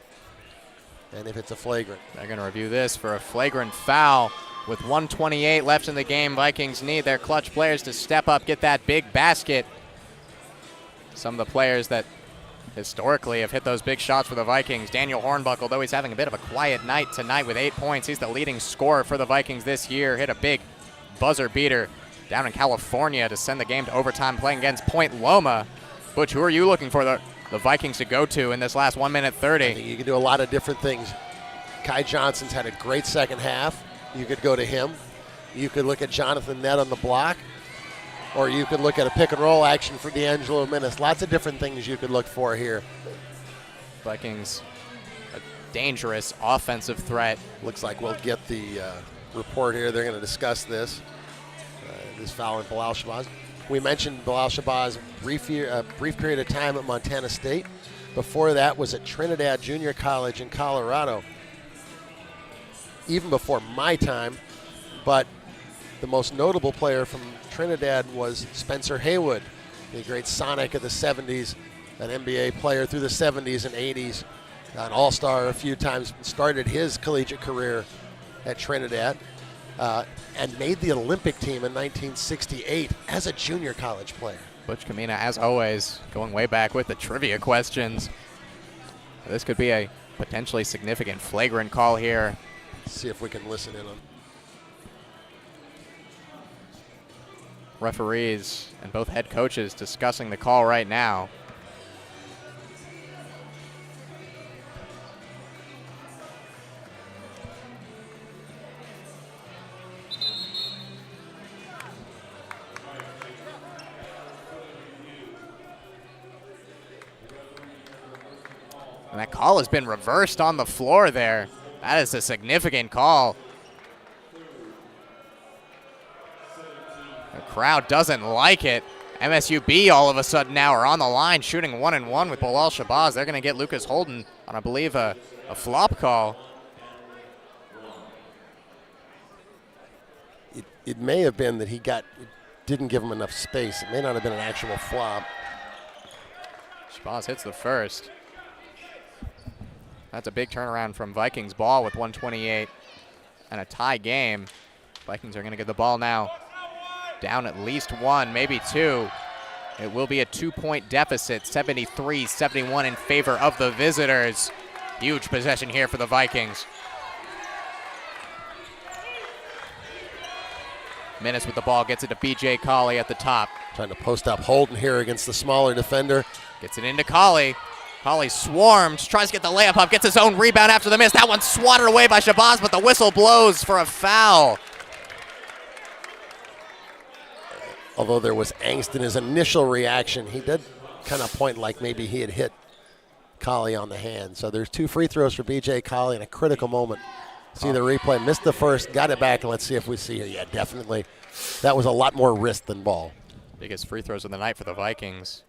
and if it's a flagrant. They're going to review this for a flagrant foul. With 1:28 left in the game, Vikings need their clutch players to step up, get that big basket. Some of the players that historically have hit those big shots for the Vikings. Daniel Hornbuckle, though he's having a bit of a quiet night tonight with 8 points. He's the leading scorer for the Vikings this year. Hit a big buzzer beater down in California to send the game to overtime, playing against Point Loma. Butch, who are you looking for the Vikings to go to in this last 1:30? I think you can do a lot of different things. Kai Johnson's had a great second half. You could go to him. You could look at Jonathan Ned on the block. Or you could look at a pick and roll action for D'Angelo Minnis. Lots of different things you could look for here. Vikings, a dangerous offensive threat. Looks like we'll get the report here. They're going to discuss this. This foul in Bilal Shabazz. We mentioned Bilal Shabazz brief period of time at Montana State. Before that was at Trinidad Junior College in Colorado. Even before my time, but the most notable player from Trinidad was Spencer Haywood, the great Sonic of the 70s, an NBA player through the 70s and 80s, an all-star a few times, started his collegiate career at Trinidad, and made the Olympic team in 1968 as a junior college player. Butch Kamina, as always, going way back with the trivia questions. This could be a potentially significant flagrant call here. Let's see if we can listen in on. Referees and both head coaches discussing the call right now. And that call has been reversed on the floor there. That is a significant call. The crowd doesn't like it. MSUB all of a sudden now are on the line shooting 1-and-1 with Bilal Shabazz. They're going to get Lucas Holden on, I believe, a flop call. it may have been that didn't give him enough space. It may not have been an actual flop. Shabazz hits the first. That's a big turnaround from Vikings ball with 128 and a tie game. Vikings are going to get the ball now down at least one, maybe two. It will be a 2-point deficit, 73-71 in favor of the visitors. Huge possession here for the Vikings. Minnis with the ball, gets it to B.J. Colley at the top. Trying to post up Holden here against the smaller defender. Gets it into Colley. Colley swarms, tries to get the layup up, gets his own rebound after the miss. That one's swatted away by Shabazz, but the whistle blows for a foul. Although there was angst in his initial reaction, he did kind of point like maybe he had hit Colley on the hand. So there's 2 free throws for B.J. Colley in a critical moment. See the replay, missed the first, got it back, and let's see if we see it. Yeah, definitely. That was a lot more wrist than ball. Biggest free throws of the night for the Vikings.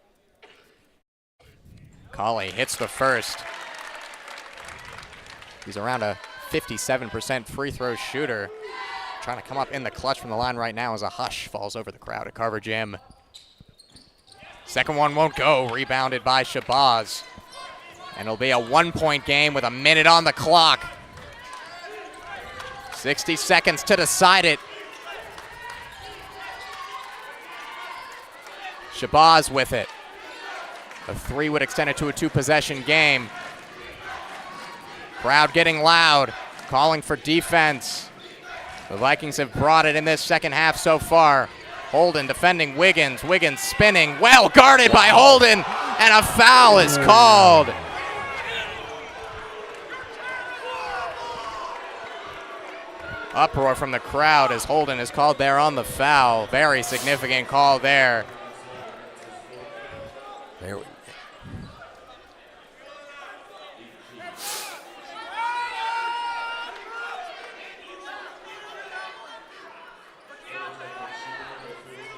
Colley hits the first. He's around a 57% free throw shooter. Trying to come up in the clutch from the line right now as a hush falls over the crowd at Carver Gym. Second one won't go, rebounded by Shabazz. And it'll be a 1-point game with a minute on the clock. 60 seconds to decide it. Shabazz with it. A 3 would extend it to a 2-possession game. Crowd getting loud, calling for defense. The Vikings have brought it in this second half so far. Holden defending Wiggins. Wiggins spinning, well guarded by Holden, and a foul is called. Uproar from the crowd as Holden is called there on the foul. Very significant call there. There we go.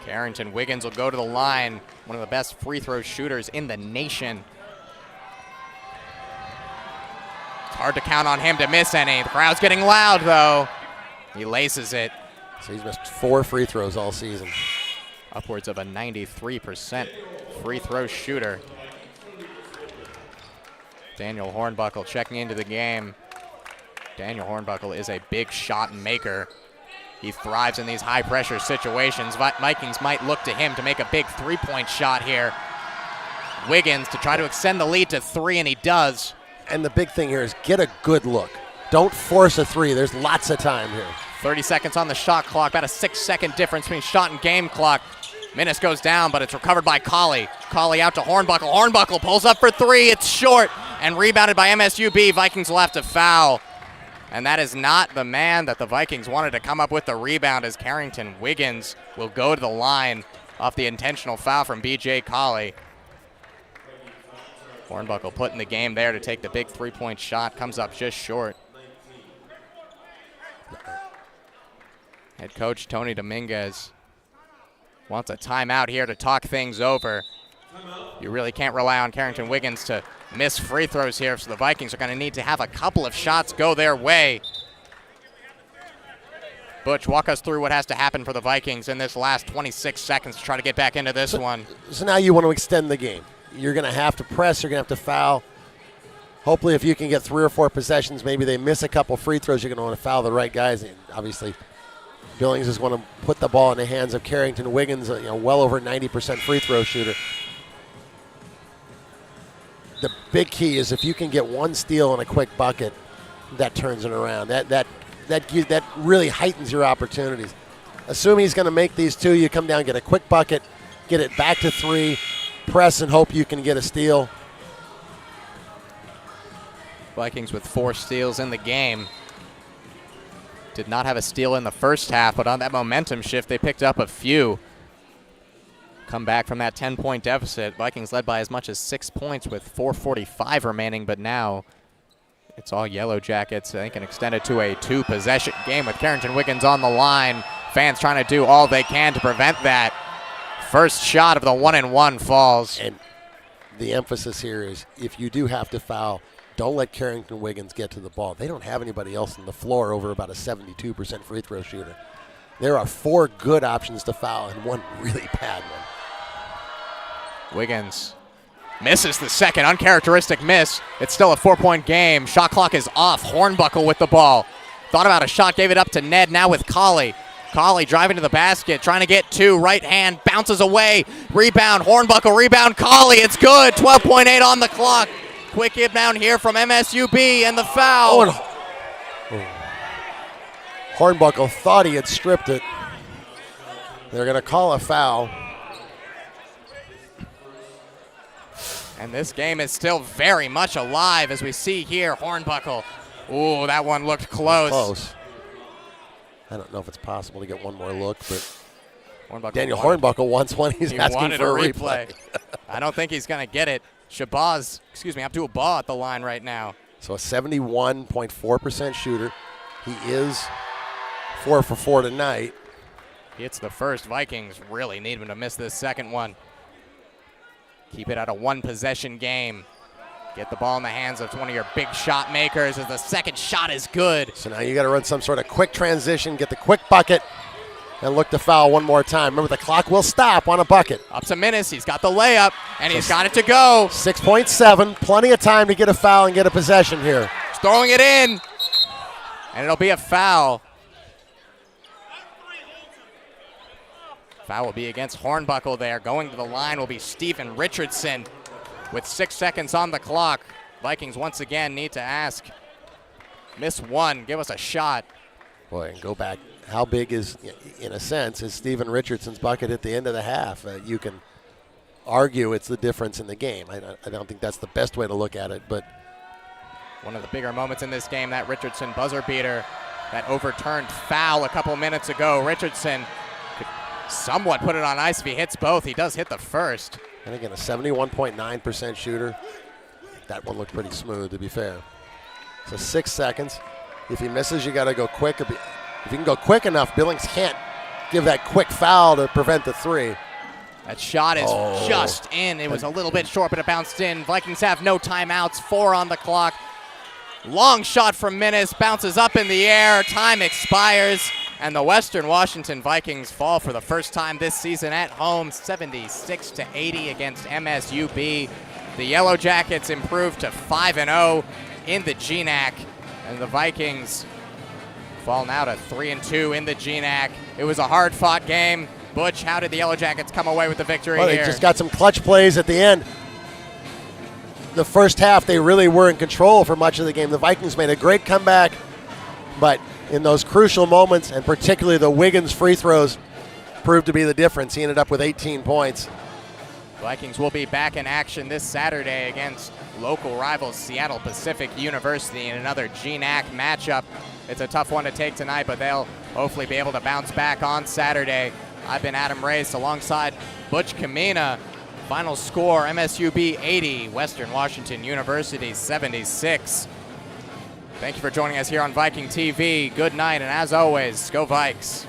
Carrington Wiggins will go to the line. One of the best free throw shooters in the nation. It's hard to count on him to miss any. The crowd's getting loud though. He laces it. So he's missed 4 free throws all season. Upwards of a 93% free throw shooter. Daniel Hornbuckle checking into the game. Daniel Hornbuckle is a big shot maker. He thrives in these high-pressure situations. Vikings might look to him to make a big 3-point shot here. Wiggins to try to extend the lead to 3, and he does. And the big thing here is get a good look. Don't force a 3. There's lots of time here. 30 seconds on the shot clock, about a 6-second difference between shot and game clock. Minnis goes down, but it's recovered by Colley. Colley out to Hornbuckle. Hornbuckle pulls up for 3. It's short and rebounded by MSUB. Vikings will have to foul. And that is not the man that the Vikings wanted to come up with the rebound, as Carrington Wiggins will go to the line off the intentional foul from B.J. Colley. Hornbuckle put in the game there to take the big 3-point shot. Comes up just short. Head coach Tony Dominguez wants a timeout here to talk things over. You really can't rely on Carrington Wiggins to miss free throws here, so the Vikings are going to need to have a couple of shots go their way. Butch, walk us through what has to happen for the Vikings in this last 26 seconds to try to get back into this one. So now you want to extend the game. You're going to have to press, you're going to have to foul. Hopefully if you can get 3 or 4 possessions, maybe they miss a couple free throws, you're going to want to foul the right guys. And obviously Billings is going to put the ball in the hands of Carrington Wiggins, well over 90% free throw shooter. The big key is if you can get 1 steal and a quick bucket, that turns it around. That really heightens your opportunities. Assuming he's going to make these 2, you come down, get a quick bucket, get it back to 3, press and hope you can get a steal. Vikings with 4 steals in the game. Did not have a steal in the first half, but on that momentum shift, they picked up a few. Come back from that 10-point deficit. Vikings led by as much as 6 points with 4:45 remaining, but now it's all Yellow Jackets. They can extend it to a 2-possession game with Carrington Wiggins on the line. Fans trying to do all they can to prevent that. First shot of the 1-and-1 falls. And the emphasis here is if you do have to foul, don't let Carrington Wiggins get to the ball. They don't have anybody else on the floor over about a 72% free throw shooter. There are 4 good options to foul and 1 really bad one. Wiggins misses the second, uncharacteristic miss. It's still a 4-point game. Shot clock is off. Hornbuckle with the ball. Thought about a shot, gave it up to Ned, now with Colley. Colley driving to the basket, trying to get 2, right hand, bounces away. Rebound, Hornbuckle, rebound, Colley, it's good. 12.8 on the clock. Quick hit down here from MSUB and the foul. Hornbuckle thought he had stripped it. They're going to call a foul. And this game is still very much alive as we see here. Hornbuckle. Ooh, that one looked close. Close. I don't know if it's possible to get one more look, but Daniel wanted, Hornbuckle wants one. He's asking for a replay. I don't think he's going to get it. Abdul-Bah at the line right now. So a 71.4% shooter. He is 4 for 4 tonight. He hits the first. Vikings really need him to miss this second one. Keep it at a 1-possession game. Get the ball in the hands of one of your big shot makers as the second shot is good. So now you got to run some sort of quick transition, get the quick bucket, and look to foul one more time. Remember, the clock will stop on a bucket. Up to Minnis. He's got the layup, and he's got it to go. 6.7. Plenty of time to get a foul and get a possession here. He's throwing it in, and it'll be a foul. Foul will be against Hornbuckle there. Going to the line will be Stephen Richardson with 6 seconds on the clock. Vikings once again need to ask. Miss one, give us a shot. Boy, and go back. How big is, in a sense, is Stephen Richardson's bucket at the end of the half? You can argue it's the difference in the game. I don't think that's the best way to look at it, but one of the bigger moments in this game, that Richardson buzzer beater, that overturned foul a couple minutes ago. Richardson could somewhat put it on ice if he hits both. He does hit the first. And again, a 71.9% shooter. That one looked pretty smooth, to be fair. So 6 seconds. If he misses, you got to go quick. If you can go quick enough, Billings can't give that quick foul to prevent the 3. That shot is just in. It was a little bit short, but it bounced in. Vikings have no timeouts. 4 on the clock. Long shot from Minnis. Bounces up in the air. Time expires. And the Western Washington Vikings fall for the first time this season at home, 76-80 against MSUB. The Yellow Jackets improved to 5-0 in the GNAC, and the Vikings fall now to 3-2 in the GNAC. It was a hard-fought game. Butch, how did the Yellow Jackets come away with the victory here? They just got some clutch plays at the end. The first half, they really were in control for much of the game. The Vikings made a great comeback, but in those crucial moments, and particularly the Wiggins free throws, proved to be the difference. He ended up with 18 points. Vikings will be back in action this Saturday against local rivals Seattle Pacific University in another GNAC matchup. It's a tough one to take tonight, but they'll hopefully be able to bounce back on Saturday. I've been Adam Race alongside Butch Kamina. Final score, MSUB 80, Western Washington University 76. Thank you for joining us here on Viking TV. Good night, and as always, go Vikes.